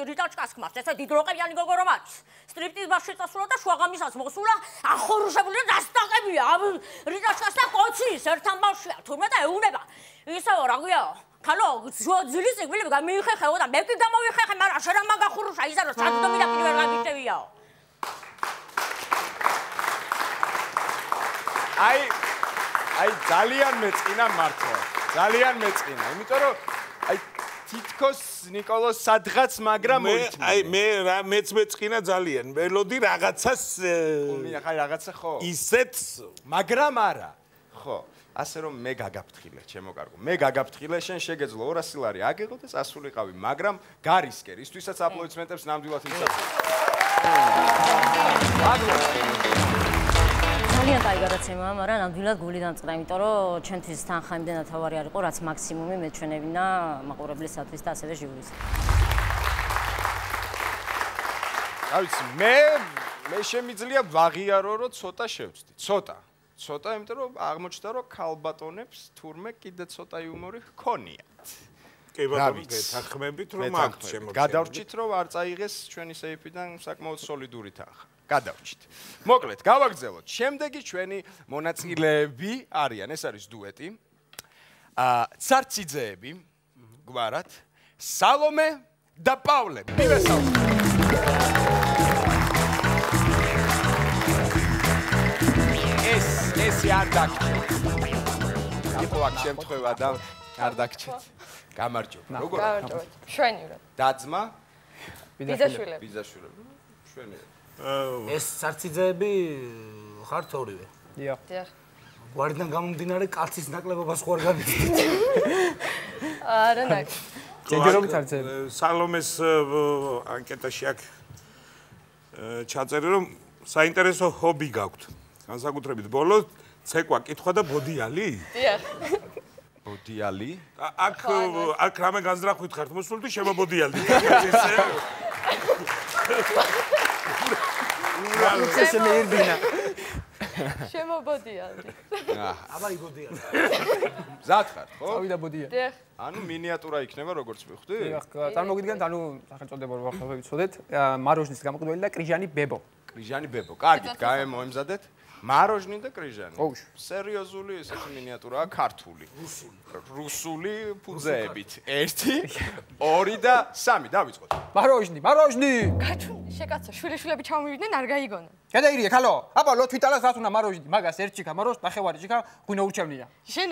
რიტაჩკას ხმართ, ესე დიდროყებიანი გოგო რომ არის. სტრიპტიზ ბარში წასულა და შუაღამისას მოსულა, ახორუშებული და დასტაკებია. რიტაჩკას და კოცის ერთ ამბავშია, თურმე და ეუნება. ისევ რა გვიაო? ხალო, ძილის იგბილები გამიხეხეო და მე კი გამოვიხეხე, მაგრამ შენ რა მაგახურუშა, ისა რომ სადდომი და პირველ გაგიწევიაო. აი ძალიან მეწყინა მართლა. ძალიან მეწყინა, იმიტომ რომ აი თითქოს ნიკოლოს სადღაც მაგრამ მოიწმინდა. აი მეც მეწყინა ძალიან. მელოდი რაღაცას ხай რაღაცა ხო? ისეთ მაგრამ არა. ხო, ასე რომ მე გაგაფრთხილე, ჩემო კარგო. მე გაგაფრთხილე, შენ შეგეძლო 200 ლარი აგიღო და წასულიყავი, მაგრამ გარისკერ, ისთვისაც აპლოდისმენტებს ნამდვილად იმსახურებ. ძალიან კაი გადაცემაა, მაგრამ ნამდვილად გული დამწყდა, იმიტომ რომ ჩვენთვის თანხა იმდენად თავარი არ იყო, რაც მაქსიმუმი მეჩვენებინა მაყურებლისათვის და ასევე ჟიურისათვის. რა ვიცი, მე შემიძლია ვაღიარო, რომ ცოტა შევწდი. ცოტა, იმიტომ რომ აღმოჩნდა, რომ ქალბატონებს თურმე კიდე ცოტა იუმორი ჰქონიათ. კი ბატონო, გეთანხმებით, რომ აქ შემოგვიყვება. გადავრჩით, რომ არ წაიღეს ჩვენი სეიფიდან საკმაოდ სოლიდური თანხა. გადავრჩით. მოკლედ, გავაგრძელოთ. შემდეგი ჩვენი მონაწილეები არიან, ეს არის დუეტი. ცარციძეები, გვარად, სალომე და პავლე. მივესალმოთ. ეს არ დაგჭირთ. იყო აქ შემთხვევა და არ დაგჭირთ. გამარჯობა. როგორ? გამარჯობა. შვენივრად. დაძმა? ბიძაშვილები. შვენივრად. ეს ცარციძეები ხართ ორივე? დიახ. გვარიდან გამომდინარე კაცის ნაკლებობას ხო არ გამიცდით? არა ნაკ. ჯერჯერობით ცარციძეები. სალომეს ანკეტაში აქ ჩაწერე რომ საინტერესო ჰობი გაქვთ. განსაკუთრებით ბოლოს ცეკვა, კითხვა და ბოდიალი? დიახ. ბოდიალი? აქ რამე განზრახვით ხართ მოსული და შემობოდიალდი. შემობოდიალდი. აბა იგოდიალდი. მზად ხარ, ხო? წავიდა ბოდია. დიახ. ანუ მინიატურა იქნება როგორც მივხვდი? დიახ, წარმოგიდგენთ, ანუ სახელწოდება რო ახლა ვიცოდეთ, მაროჟნის გამოყიდველი და კრიჟანი ბებო. კრიჟანი ბებო. კარგით, გამოემზადეთ. მაროჟნი და კრიჟანი. ოუ. სერიოზული ესეთი მინიატურაა ქართული. რუსული ფუძეებით. 1, 2 და 3 დავიწყოთ. მაროჟნი. გაჩვენე, შეკაცო, შვილიშვილები ჩამოვიდნენ, არ გაიგონა. გადაირიე, ხალო. აბა ლოთვიტალას რაც უნდა მაროჟნი, მაგას ერთ ჩიქა მაროჟ, ნახევარი ჩიქა, ღვინო ურჩევნია. შენ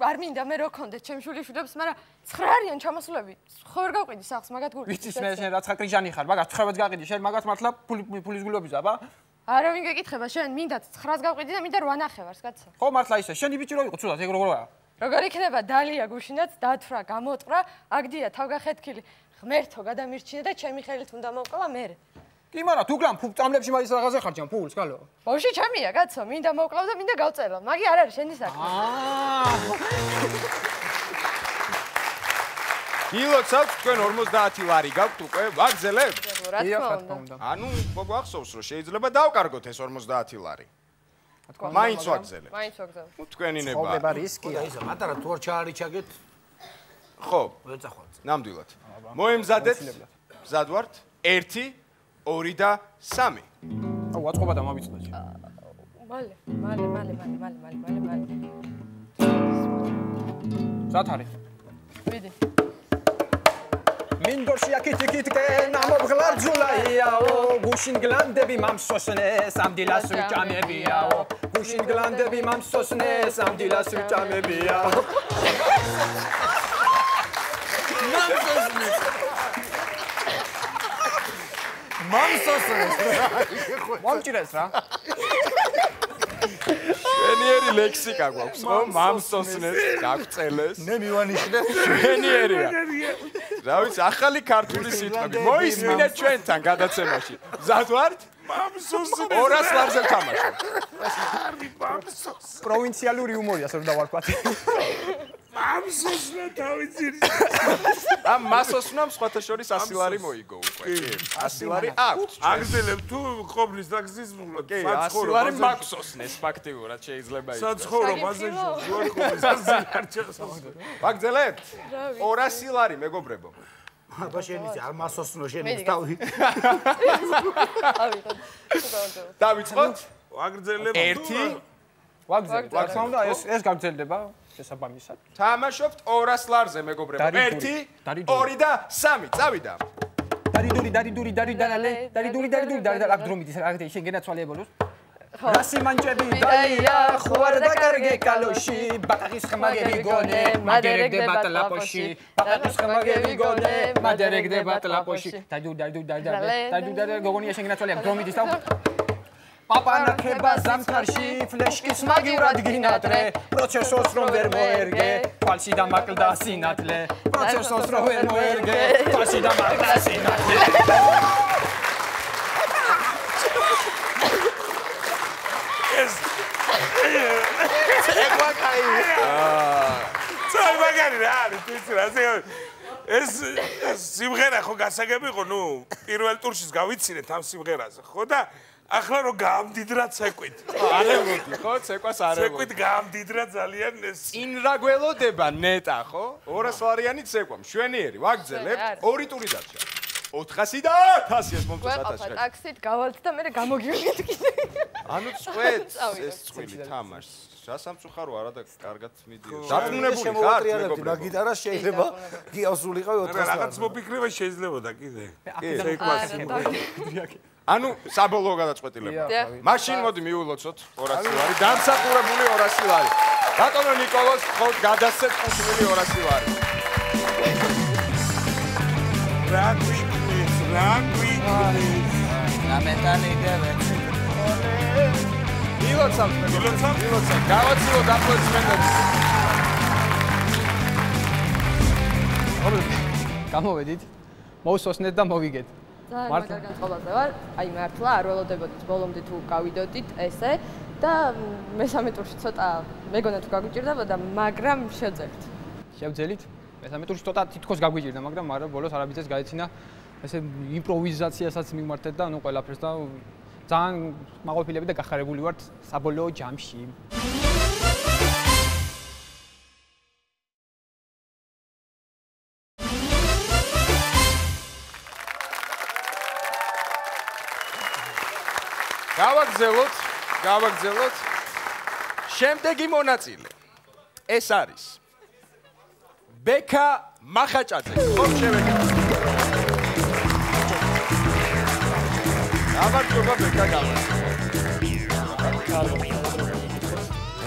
არ მინდა მე რო კონდეთ ჩემ შვილიშვილებს, მაგრამ 9 არიან ჩამოსულები. ხო ვერ გავყიდი სახს, მაგათ გული. ვიცი მე შენ რაცა კრიჟანი ხარ, მაგას 9-ს გაყიდი, შენ მაგას მართლა ფულის გულობიზა, აბა? არავინ გეკითხება, შენ მინდა 9-ს გავყიდი და მინდა 8 ნახევარს, კაცო. ხო მართლა ისე, შენი ბიჭი რო იყო ცუდად, ეგ როგორია? როგორ იქნება დალია გუშინაც დათვრა, გამოტყრა, აგდია თავგახეთქილი. ღმერთო გადამირჩინე და ჩემი ხელით უნდა მოვყვა მე. კი, მაგრამ თუ გლამ წამლებში მაგის რაღაცა ხარჯან ფულს, გალო. ბავში ჩემია, კაცო, მინდა მოვყვა და მინდა გავწერო. მაგი არ არის შენი საქმე. გილოცავთ თქვენ 50 ლარი გაქვთ უკვე, ვაგზელებთ? რა თქმა უნდა. ანუ გვახსოვს რომ შეიძლება დავკარგოთ ეს 50 ლარი. მაინც ვაგზელებ. მაინც ვაგზელებ. თქვენი ნება. ცხოვრება რისკია. ისა მატარა თუ არ ჩაარიჩაგეთ ხო, ვერ წახვალთ. ნამდვილად. მოემზადეთ. მზად ვართ? 1, 2 და 3. აუ, აწყობა და მავიწდა. მალე. ზათ არის. ვიდი. მინდორში აკითიკითკენ ამობღლარძულაიაო გუშინ გლანდები მამსოსნეს ამდილას ვიჭამებიაო გუშინ გლანდები მამსოსნეს ამდილას ვიჭამებიაო მამსოსნეს მომჭირეს რა შვენიერი ლექსიკა გვაქვს ხო მამსოსნეს გაგწელეს მე მივანიშნე შვენიერია რა ვიცი ახალი ქართული სიტყვები მოისმინეთ ჩვენთან გადაცემაში მზად ვართ მამსოსნეს 200 ლარზე ვთამაშობ პროვინციალური იუმორია ასე რომ დავარქვათ მამსოსნე თავიძირი ამ მასოსნამ სხვათა შორის 100 ლარი მოიგო უკვე კი 100 ლარი აქვს აგზელებ თუ ყობლის ტაქსის კი 100 ლარი მაქსოსნეს ფაქტიურად შეიძლება იყოს საცხოვრობაზე ჯوار ყობლის არ ჩახსოვს ვაგზელებთ 200 ლარი მეგობრებო აბა შენ იცი არ მასოსნო შენ თავი დავიწყოთ ვაგზელებ 1 ვაგზელებ რა თქმა უნდა ეს გაგზელდება შესაბამისად თამაშობთ 200 ლარზე მეგობრებო 1 2 და 3 წავიდა დარიდური აქ დრომიდის რა შენ გენაცვალებულოს რასი მანჭები დაია ხوار და კარგე კალოში ბაყაყის ხმაგები გონე მადერეგდება ტლაპოში ბაყაყის ხმაგები გონე მადერეგდება ტლაპოში დარიდური გოგონია შენ გენაცვალია დრომიდის და პაპანაკება ზამთარში ფლეშკის მაგივრად გინატრე პროცესორს რომ ვერ მოერგე ფალში დამაკლდა სინათლე პროცესორს რომ ვერ მოერგე ფალში დამაკლდა სინათლე ეს ეკვა კაი წაი მაგარი რა არის თვითონ ასე ეს სიმღერა ხო გასაგები იყო ნუ პირველ ტურში გავიცინეთ ამ სიმღერაზე ხო და ახლა რო გამდიდრა ცეკვით. არევოდი ხო? ცეკვას არევოდი. ცეკვით გამდიდრა ძალიან ეს. წინ რა გველოდება ნეტა ხო? 200 ლარიანი ცეკვა, მშვენიერი, ვაგზელებთ 2 ტური დარჩა. 400 და 1000 ეს მომწონს 1000. ვეყავ ტაქსით გავალთ და მე გამოგივიდეთ კიდე. ანუ წვეთს ეს წვილი თამაშს. სასამწუხარო არა და კარგად მიდიოს. დაწუნებული ხარ მეგობრებო. გიტარა შეიძლება გიავსულიყავი 400 ლარი. რაღაც მოფიქრება შეიძლებოდა კიდე. ცეკვას. ანუ საბოლოო გადაწყვეტილება. მაშინ მოდი მიულოცოთ 200 ლარი. დამსახურებული 200 ლარი. ბატონო ნიკოლოზ, ხოთ გადასცეთ 5 მილი 200 ლარი. რაგვიქნის. ამეტანიგებეთ. მილოცავთ. გავაცილოთ აპლოდისმენტები. გამოვედით. მოусვასნეთ და მოვიგეთ. ძალიან განწყობაზე ვარ. აი მართლა არ ველოდებოდით ბოლომდე თუ გავიდოდით ესე და მესამე ტურში ცოტა მეგონა თუ გაგვიჭირდებოდა, მაგრამ შევძელით. შევძელით? მესამე ტურში ცოტა თითქოს გაგვიჭირდა, მაგრამ ბოლოს არაბიძეს გაეცინა ესე იმპროვიზაციასაც მიმართეთ და ყველაფერს და ძალიან მაყოფილები და გახარებული ვართ საბოლოო ჯამში. გავაგზავნოთ. შემდეგი მონაწილე. ეს არის ბექა მახაჭაძე. ხომ შევეკეთე. გამარჯობა ბექა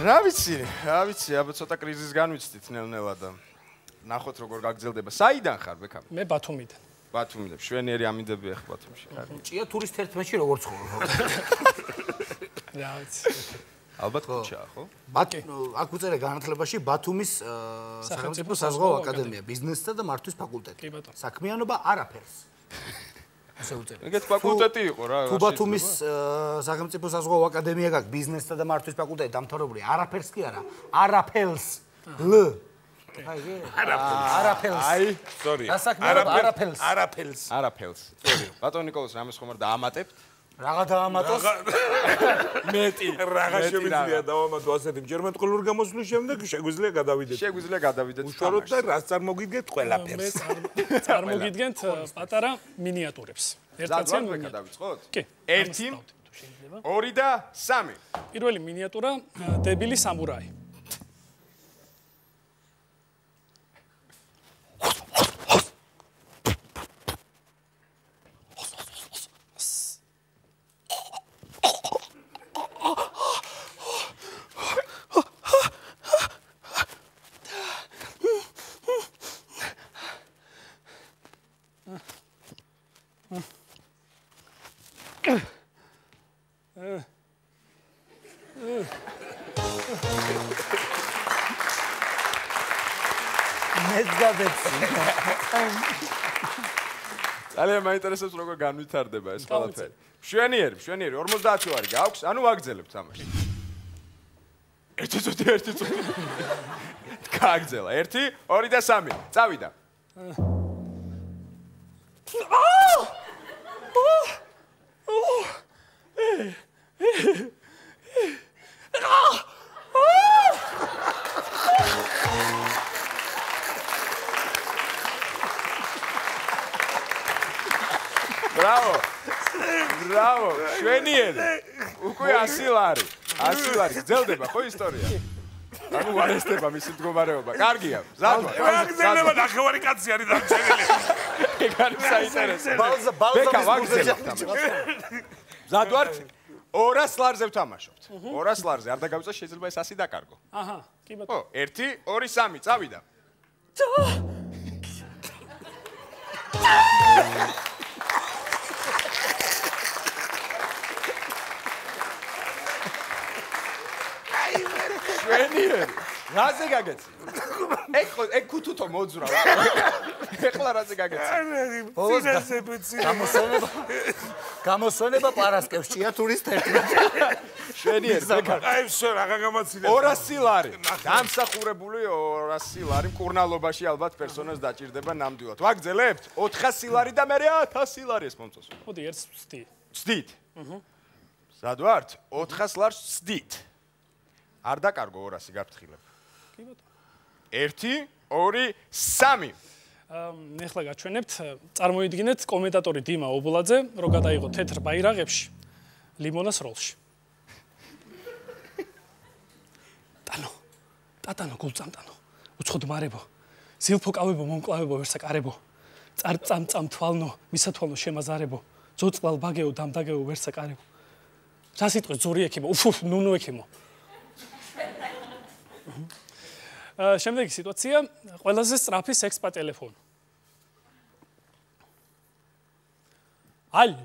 რა ვიცი, აბა ცოტა კრიზისს განვიცდით ნელ-ნელა და ნახოთ როგორ გაგრძელდება. საიდან ხარ ბექა? მე ბათუმიდან. ბათუმიდან. შვენიერი ამინდები ახ ბათუმში. ჭია ტურისტ ერთმანეთში როგორ ცხოვრობ? რა ვიცი. ალბათ ხუჩაა, ხო? აქ უწერე განათლებაში ბათუმის სახელმწიფო საზღვაო აკადემია, ბიზნესსა და მართვის ფაკულტეტი. საქმიანობა არაფერს. ასე უწერე. ეგეთ ფაკულტეტი იყო რა. თუ ბათუმის სახელმწიფო საზღვაო აკადემია გაქვს, ბიზნესსა და მართვის ფაკულტეტი დამთავრებული, არაფერს კი არა, არაფელს. ლ არაფელს. აი, sorry. არაფელს. sorry. ბატონ ნიკოლოზ რამეს ხომ არ დაამატებთ? რაღა დაამატოს? მეტი. რაღა შემიძლია დავამატო ასეთი მჯერმეტყლური გამოსვლის შემდეგ შეგვიძლია გადავიდეთ. უშუალოდ და რას წარმოგიდგენთ ყველაფერს? მე წარმოგიდგენთ პატარა მინიატურებს. ერთად გადავიწყოთ? კი. 1, 2 და 3. პირველი მინიატურა დებილი სამურაი. ძალიან მაინტერესებს როგორ განვითარდება ეს ყველაფერი. მშვენიერი 50 ვარი გაქვს, ანუ ვაგრძელებთ თამაში. ერთი წუთი. გააგზელა. 1, 2 და 3. წავიდა. Bravo, შვენიერი. უკვე 100 ლარი. გრძელდება ხო ისტორია? ანუ ვარესდება მისი მდგომარეობა. კარგია. გრძელდება ნახევარი კაცი არის დამჭერილი. ეგ არის საინტერესო. ბექა ვაგრძელებთ. მზად ვართ? 200 ლარზე ვთამაშობთ. 200 ლარზე არ დაგავიწა შეიძლება ეს 100 დაკარგო. აჰა, კი ბატონო. 1, 2, 3 წავიდა. შვენიერი. რაზე გაგეცი? ეგ ქუთუთო მოძრავ. ეხლა რაზე გაგეცი? გამოსვენება პარასკევს ჭია ტურისტ ერთად. შვენიერი. აი ვსო რაღა გამაცილე. 200 ლარი. დამსახურებული 200 ლარი მკურნალობაში ალბათ პერსონას დაჭირდება ნამდვილად. ვაგრძელებთ? 400 ლარი და მე 1000 ლარი ეს მომწონს. მოდი ერთს ვცდი. ვცდით? მზად ვართ? 400 ლარს ვცდით. არ დაკარგო 200 გაფრთხილებ. კი ბატონო. 1, 2, 3. ეხლა გაჩვენებთ, წარმოიდგინეთ კომენტატორი დიმა ობოლაძე, რო გადაიღო თეთრ ბაირაღებში ლიმონას როლში. ტატანო გულწამტანო, უცხოდმარებო, ზილფო კავებო მომკლავებო ვერსაკარებო, წამწამ თვალნო, მისათვალნო შემაზარებო, ძოწყლალ ბაგეო დამდაგეო ვერსაკარებო. რა სიტყვის ძორი ექიმო, ნუნუ ექიმო. შემდეგი სიტუაცია, ყველაზე სწრაფი სექსპა ტელეფონი. ალო.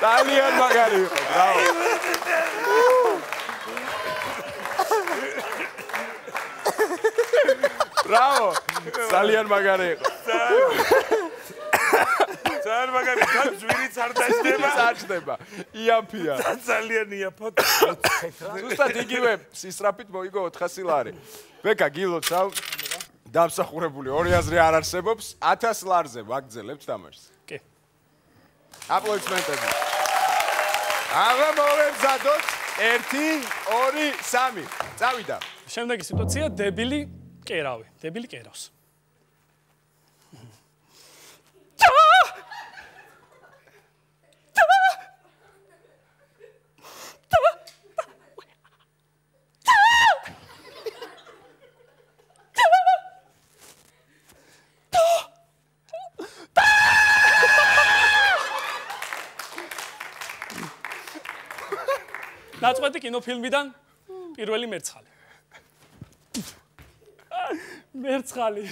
ძალიან მაგარი იყო, ბრავო. ბრავო. ძალიან მაგარი იყო. ძალიან მაგარი, თან ძვირიც არ დაჭდება. დაჭდება. იაფია. ძალიან იაფად. ზუსტად იგივე სისტრაფით მოიგო 400 ლარი. ბეკა გილოცავ დამსახურებული 2 აზრი არ არსებობს 1000 ლარზე ვაგრძელებთ თამაშს. კი. აპლოდისმენტები. აღა მოვემზადოთ 1 2 3. წავიდა. შემდეგი სიტუაცია დებილი კერავი. დებილი კერავს. ნაწყვეტი კინოფილმიდან პირველი მერცხალი. მერცხალი.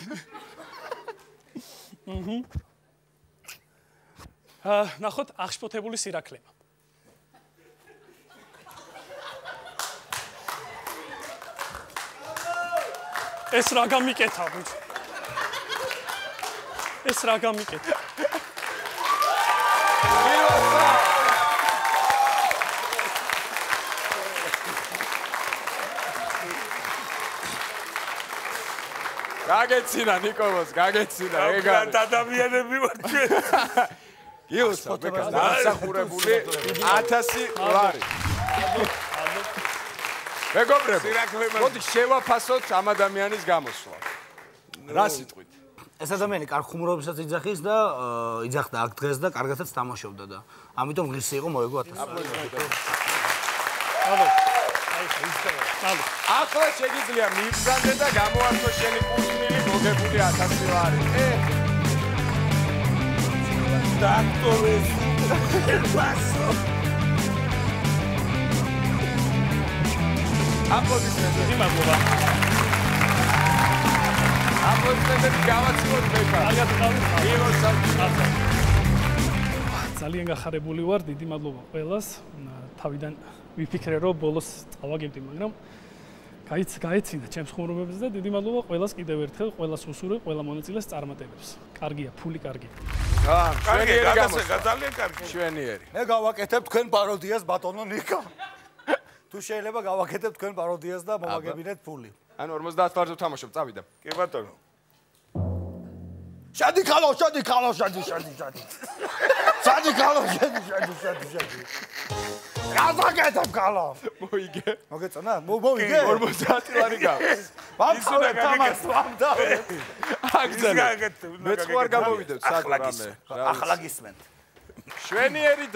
ნახოთ აღშფოთებული სირაქლემა. ეს რა გამიკეთა, ბიჭო? ეს რა გამიკეთა? გაგეცინა ნიკოლოს, გაგეცინა, ეგ არის. ადამიანები ვარ ჩვენ. გილოცავ, ბეკა, დამსახურებული 1000 ლარი. მეგობრებო, მოდი შევაფასოთ ამ ადამიანის გამოსვლა. რა სიტყვით? ეს ადამიანი კარგ ხუმრობასაც იძახის და იძახდა აქ დღეს და კარგადაც თამაშობდა და ამიტომ ღირსი იყო მოეგო 1000. ახლა შეგიძლია მიგზავნე და გამოართო შენი კურსნილი მოგებული 1000 ლარი. დაქტორი. ვასო. აპლოდისმენტები მადლობა. აპლოდისმენტები გავაცნობთ ბეკა. ძალიან გახარებული ვარ, დიდი მადლობა ყველას. თავიდან ვიფიქრე რომ ბოლოს წავაგებდი, მაგრამ გაეცინა ჩემს ხუმრობებს და დიდი მადლობა ყველას კიდევ ერთხელ, ყველას უსურვებ, ყველა მონაწილეს წარმატებებს. კარგია, ფული კარგია. შვენიერი გამოსვლა, ძალიან კარგი. შვენიერი. მე გავაკეთებ თქვენ პაროდიას ბატონო ნიკა. თუ შეიძლება გავაკეთებ თქვენ პაროდიას და მომაგებინეთ ფული. ანუ 50 ლარზე ვთამაშობ, წავიდა. კი ბატონო. შადი ხალო, შადი. შადი ხალო, შადი. გასაკეთებ ხალო. მოიგე. მოგეწონა? მოიგე? 50 ლარი გაქვს. ვამხავე თამაშს ვამდა. აგზელა. მე წوار გამოვიდებ საკურამე. ახლა გისმენთ. შვენიერი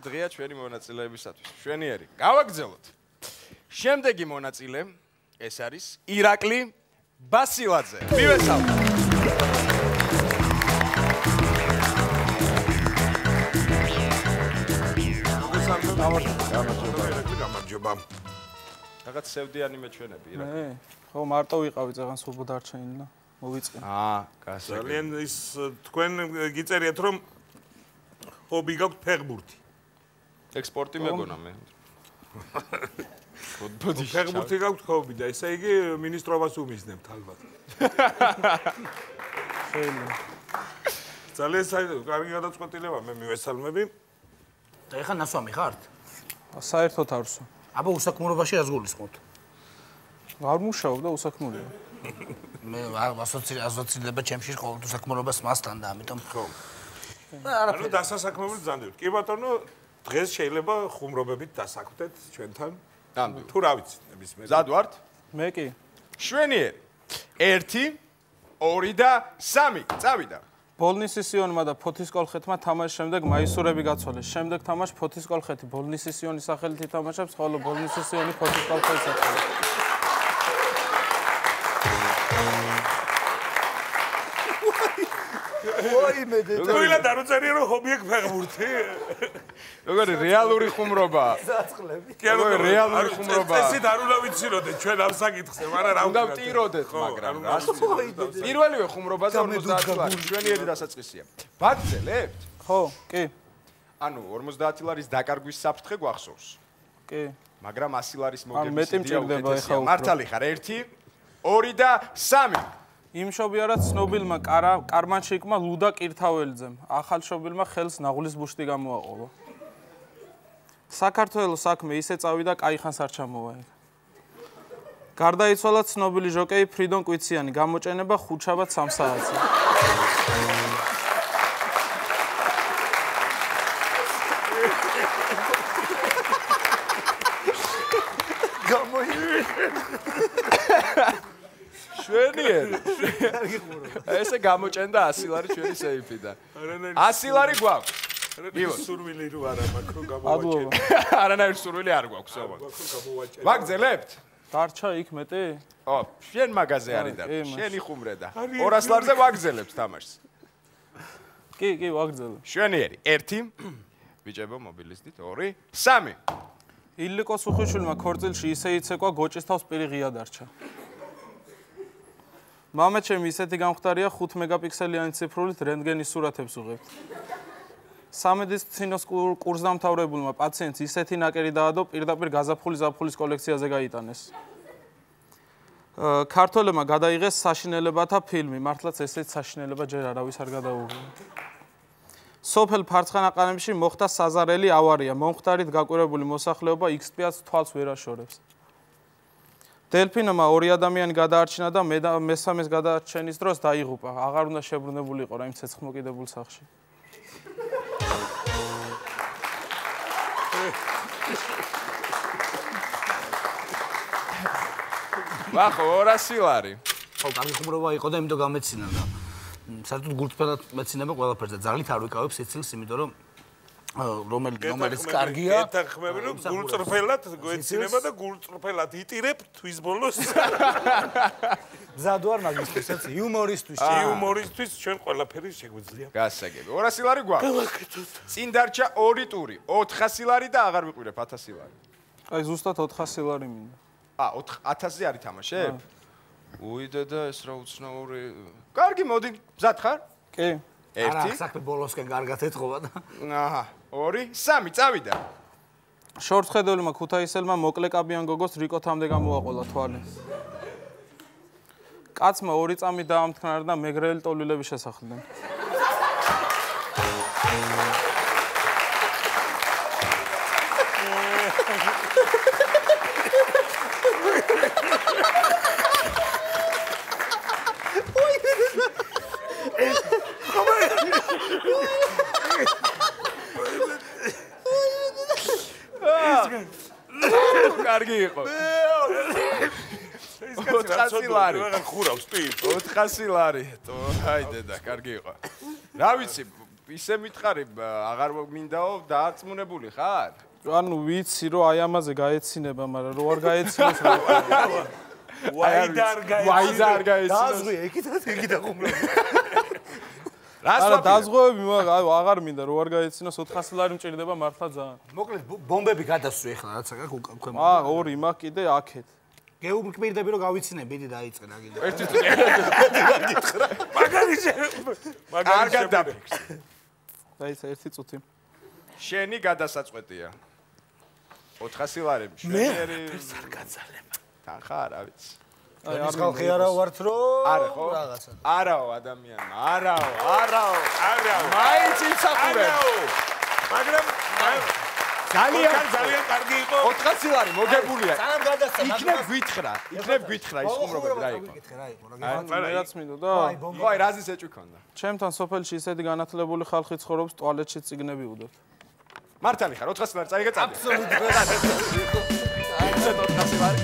დღეა ჩვენი მონაწილეებისათვის. შვენიერი. გავაგზავნოთ. შემდეგი მონაწილე ეს არის ირაკლი ბასილაძე. მივესალმოთ. გამარჯობა. რაღაც სევდიანი მეჩვენები ირაკლი. ხო, მარტო ვიყავი წაღან სულბო დარჩენილი და მოვიწყე. გასაგები. ძალიან ის თქვენ გიწერიათ რომ ჰობი გაქვთ ფეხბურთი. ექსპორტი მეგონა მე. ბოდი ფეხბურთი გაქვთ ჰობი და ესე იგი მინისტრობას უმიზნებთ ალბათ. ძალიან კარგი გადაწყვეტილება მე მივესალმები. და ეხლა ნასვამი ხართ? საერთოდ არ ვსვამ. აბა უსაქმურობაში რას გულისხმობთ? არ მუშაობ და უსაქმურია. მე ასოცირება ჩემში ყოველთვის საქმურობას მასთან და ამიტომ ხო. ანუ დასასაქმებლად ზანდებით. კი ბატონო, დღეს შეიძლება ხუმრობებით დასაქმდეთ ჩვენთან. ნამდვილად. თუ რა ვიცი, ნებისმიერ. მზად ვართ? მე კი. შვენიერი. 1 2 და 3. წავიდა. ბოლნისისიონმა და ფოთისკოლხეთმა თამაშის შემდეგ მაისურები გაცვალეს. შემდეგ თამაშს ფოთისკოლხეთი ბოლნისისიონის სახელით ითამაშებს, ხოლო ბოლნისისიონი ფოთისკოლხეთის სახელით. ყველა დაუწერია რომ ჰობი აქვს ფეხბურთი. როგორი რეალური ხუმრობაა. საწყლები. კი ანუ რეალური ხუმრობაა. წესით არ უნდა ვიციროდეთ ჩვენ ამ საკითხზე, მაგრამ რა უნდა ვტიროდეთ, მაგრამ რას პირველივე ხუმრობაზე 50 ლარი. შვენიერი დასაწყისია. ვაგრძელებთ? ხო, კი. ანუ 50 ლარის დაკარგვის საფრთხე გვახსოვს. კი. მაგრამ 100 ლარის ანუ მეტი მჭირდება ეხლა უფრო. მართალი ხარ 1, 2 და 3. იმ შობიარად ცნობილმა კარმანშიკმა ლუდა კირთაველიძემ ახალ შობილმა ხელს ნაღulis ბუშტი გამოაყოლა. საქართველოს საქმე ისე წავიდა, კაი ხანს არ ჩამოვა. გარდაიცვალა ცნობილი ჟოკეი ფრიდონ კვიციანი, გამოჭენება ხუთშაბათ 3 საათზე. შვენიერი. ესე გამოჭენდა 100 ლარი ჩვენი სეიფიდან. 100 ლარი გვაქვს. სურვილი რო არა მაქვს რომ გამოვაჭერე. არანაირ სურვილი არ გვაქვს, აბა. ვაგზელებთ? დარჩა იქ მეტი? ო, შენ მაგაზე არის და შენი ხუმრე და 200 ლარზე ვაგზელებთ თამაშს. კი, ვაგზელებ. შვენიერი. 1 ბიჭებო მობილიზდით 2, 3. ილიკო სუხიშვილმა ქორწილში ისე იცეკვა გოჭის თავს პირი ღია დარჩა. მამაჩემი ისეთი გამხდარია 5 მეგაპიქსელიანი ციფრულით რენტგენის სურათებს უღებთ. სამედიცინოს კურსდამთავრებულმა პაციენტს ისეთი ნაკერი დაადო პირდაპირ გაზაფხულის ზაფხულის კოლექციაზე გაიტანეს. ქართველებმა გადაიღეს საშინელებათა ფილმი, მართლაც ესეც საშინელება ჯერ არავის არ გადაუღია. სოფელ ფარცხანაყარებში მოხდა საზარელი ავარია, მომხდარით გაკვირვებული მოსახლეობა XP-ს თვალს ვერ აშორებს. დელფინმა 2 ადამიანი გადაარჩინა და მესამეს გადაარჩენის დროს დაიღუპა. აღარ უნდა შებრუნებულიყო რა იმ ცეცხლმოკიდებულ სახლში. ვახო 200 ლარი. ხო, კარგი ხუმრობა იყო და იმიტომ გამეცინა და საერთოდ გულწრფელად მეცინება ყველაფერზე. ძალიან არ ვიკავებ სიცილს, იმიტომ რომ რომელიც კარგია. ეთანხმები რომ გულწრფელად გვეცინება და გულწრფელად იტირებ თვის ბოლოს. მზად ვარ მაგისთვისაც, იუმორისთვის. იუმორისთვის ჩვენ ყველაფერი შეგვიძლია. გასაგები. 200 ლარი გვაქვს. წინ დარჩა 2 ტური, 400 ლარი და აღარ ვიყურებ 1000 ლარი. აი ზუსტად 400 лари მინდა. 1000-ზე არის თამაშებ? უიდე და ეს რა უცნაური. კარგი, მოდი, მზად ხარ? კი. 1. არა, საქმე ბოლოსკენ კარგად ეთყობა და. აჰა, 2, 3, წავიდა. შორტხედეულმა ქუთაისელმა მოკლეკაბიან გოგოს რიკოთამდე გამოაყოლა თვალი. კაცმა 2 წამი დაამთქნა და მეგრელი ტოლილები შესახლდნენ. კარგი იყო. 400 ლარი. ხურავს ტიპ. 400 ლარი. აი დედა, კარგი იყო. რა ვიცი, ისე მითხარი, აღარ მინდაო დაარწმუნებული ხარ? ანუ ვიცი რომ აი ამაზე გაეცინება, მაგრამ რო არ გაეცინოს რა. ვაიდარ გაეცინოს. დაზღვი, ეგიდა ხუმრობა. არა დაზღვევები მაგრამ აღარ მინდა რო არ გაეცინოს 400 ლარი მჭირდება მართლა ძალიან. მოკლედ ბომბები გადასვი ახლა რაც აქ ქვემო. 2 მაქვს კიდე აქეთ. გეუბნები რომ გავიცინე, ბიდი დაიწყე რა კიდე. ერთი წუთი. მაგარი გადაფიქს. დაიცა ერთი წუთი. შენი გადასაწყვეტია. 400 ლარი შვენიერი. არ გაძალება. თან ხარ, რა ვიცი. აი ეს ხალხი არა ვართ რომ არა ხო? რაღაცა. არაო ადამიანმა, არაო. მაინც იცახურებ. მაგრამ ძალიან კარგი იყო. 400 ლარი მოგებულია. ძალიან გადასცა. იქნებ გვითხრა ის ხუმრობები რა იყო. მეც მინდა და ხო, აი რაზის ეჭვი ქონდა. ჩემთან სოფელში ისეთი განათლებული ხალხი ცხოვრობს, ტუალეტში წიგნები უდევთ. მართალი ხარ, 400 ლარი წაიღე წამი. აბსოლუტურად. აი 400 ლარი.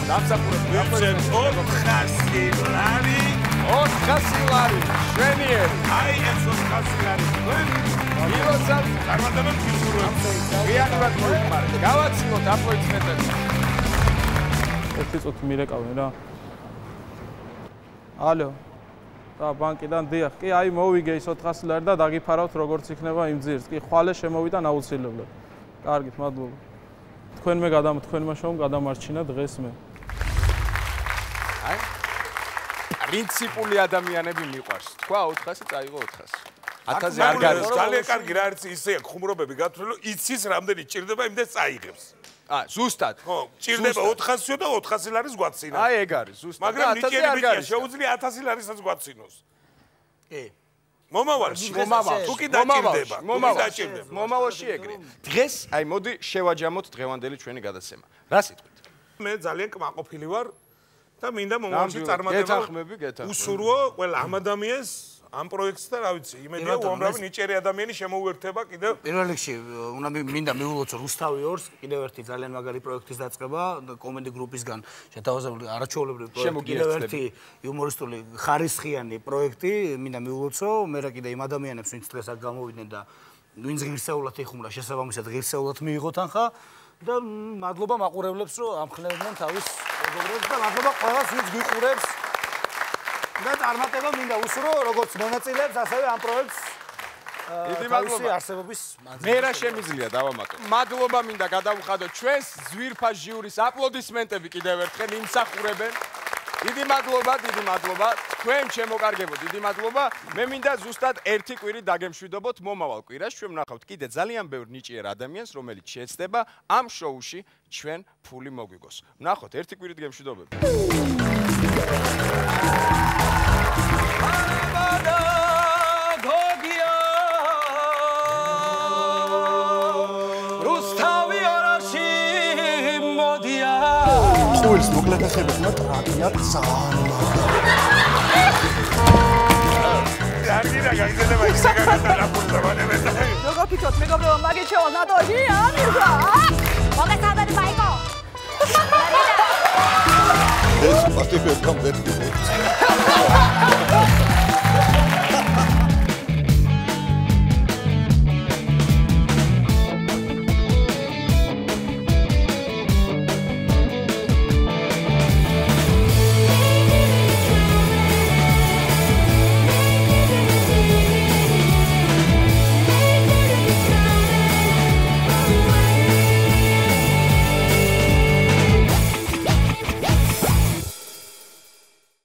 დამსახურებული 400 ლარი. 400 ლარი. შვენიერი. აი ეს 400 ლარი. მილოცავ წარმატებულ ფიზურებს. რეალურად მოიხმარეთ. გავაცილოთ აპლოდისმენტები. ერთი წუთი მირეკავენ რა. ალო. და ბანკიდან დიახ. კი, აი მოვიგე ის 400 ლარი და დაგიფარავთ როგორც იქნება იმ ძირს. კი, ხვალე შემოვიდა აუცილებლად. კარგით, მადლობა. თქვენმა შოუმ გადამარჩინა დღეს მე. აი პრინციპული ადამიანები მიყვარს. თქვა 400 წაიღო 400. 1000-ზე არ გადის. ძალიან კარგი რა არის ისეა ხუმრობები გათვლილი, იცის რამდენი ჭირდება, იმდენ წაიღებს. ზუსტად. ხო, ჭირდება 400-ო და 400 ლარის გვაცინა. აი ეგ არის, ზუსტად. მაგრამ ნიჭიერი ბიჭია, შეუძლია 1000 ლარისაც გვაცინოს. კი. მომავალში. თუ კი დაჭირდება. მომავალში ეგრე. დღეს აი მოდი შევაჯამოთ დღევანდელი ჩვენი გადაცემა. რა სიტყვით? მე ძალიან კმაყოფილი ვარ და მინდა მომავალში წარმატება უსურვო ყველა ამ ადამიანს ამ პროექტს და რა ვიცი, იმედია უამრავი ნიჭიერი ადამიანი შემოუერთდება კიდევ. პირველ რიგში უნდა მინდა მიულოცო რუსთავი ორს, კიდევ ერთი ძალიან მაგარი პროექტის დაწყება, კომედი გრუპისგან შეთავაზებული არაჩვეულებრივი პროექტი, კიდევ ერთი იუმორისტული ხარისხიანი პროექტი, მინდა მიულოცო, მე რა კიდე იმ ადამიანებს, ვინც დღეს აქ გამოვიდნენ და ვინც ღირსეულად იხუმრა, შესაბამისად ღირსეულად მიიღო თანხა და მადლობა მაყურებლებს, რომ ამხნევდნენ თავის მეგობრებს და მადლობა ყველას, ვინც გიყურებს. და წარმატება მინდა უსურო, როგორც მონაწილეებს, ასევე ამ პროექტს თავისი არსებობის მანძილზე. მე რა შემიძლია დავამატო. მადლობა მინდა გადავუხადოთ ჩვენს ძვირფას ჟიურის აპლოდისმენტები კიდევ ერთხელ იმსახურებენ. დიდი მადლობა. თქვენ შემოკარგებო, დიდი მადლობა. მე მინდა ზუსტად ერთი კვირი დაგემშვიდობოთ მომავალ კვირას. ჩვენ ვნახავთ კიდე ძალიან ბევრ ნიჭიერ ადამიანს, რომელიც შეეცდება ამ შოუში ჩვენ ფული მოგვიგოს. ვნახოთ ერთი კვირით გემშვიდობები. ხუილს მოკლედახებას მათ ტრაკია ძალიან დაგიდა გაიგდება ისე გაგატანაფულდებანებე როგორ ფიქრობთ მეგობრებო მაგით შევალ ნატოში ამირა მოგესალმებით მაიკო ეს პატიფე გამბერტი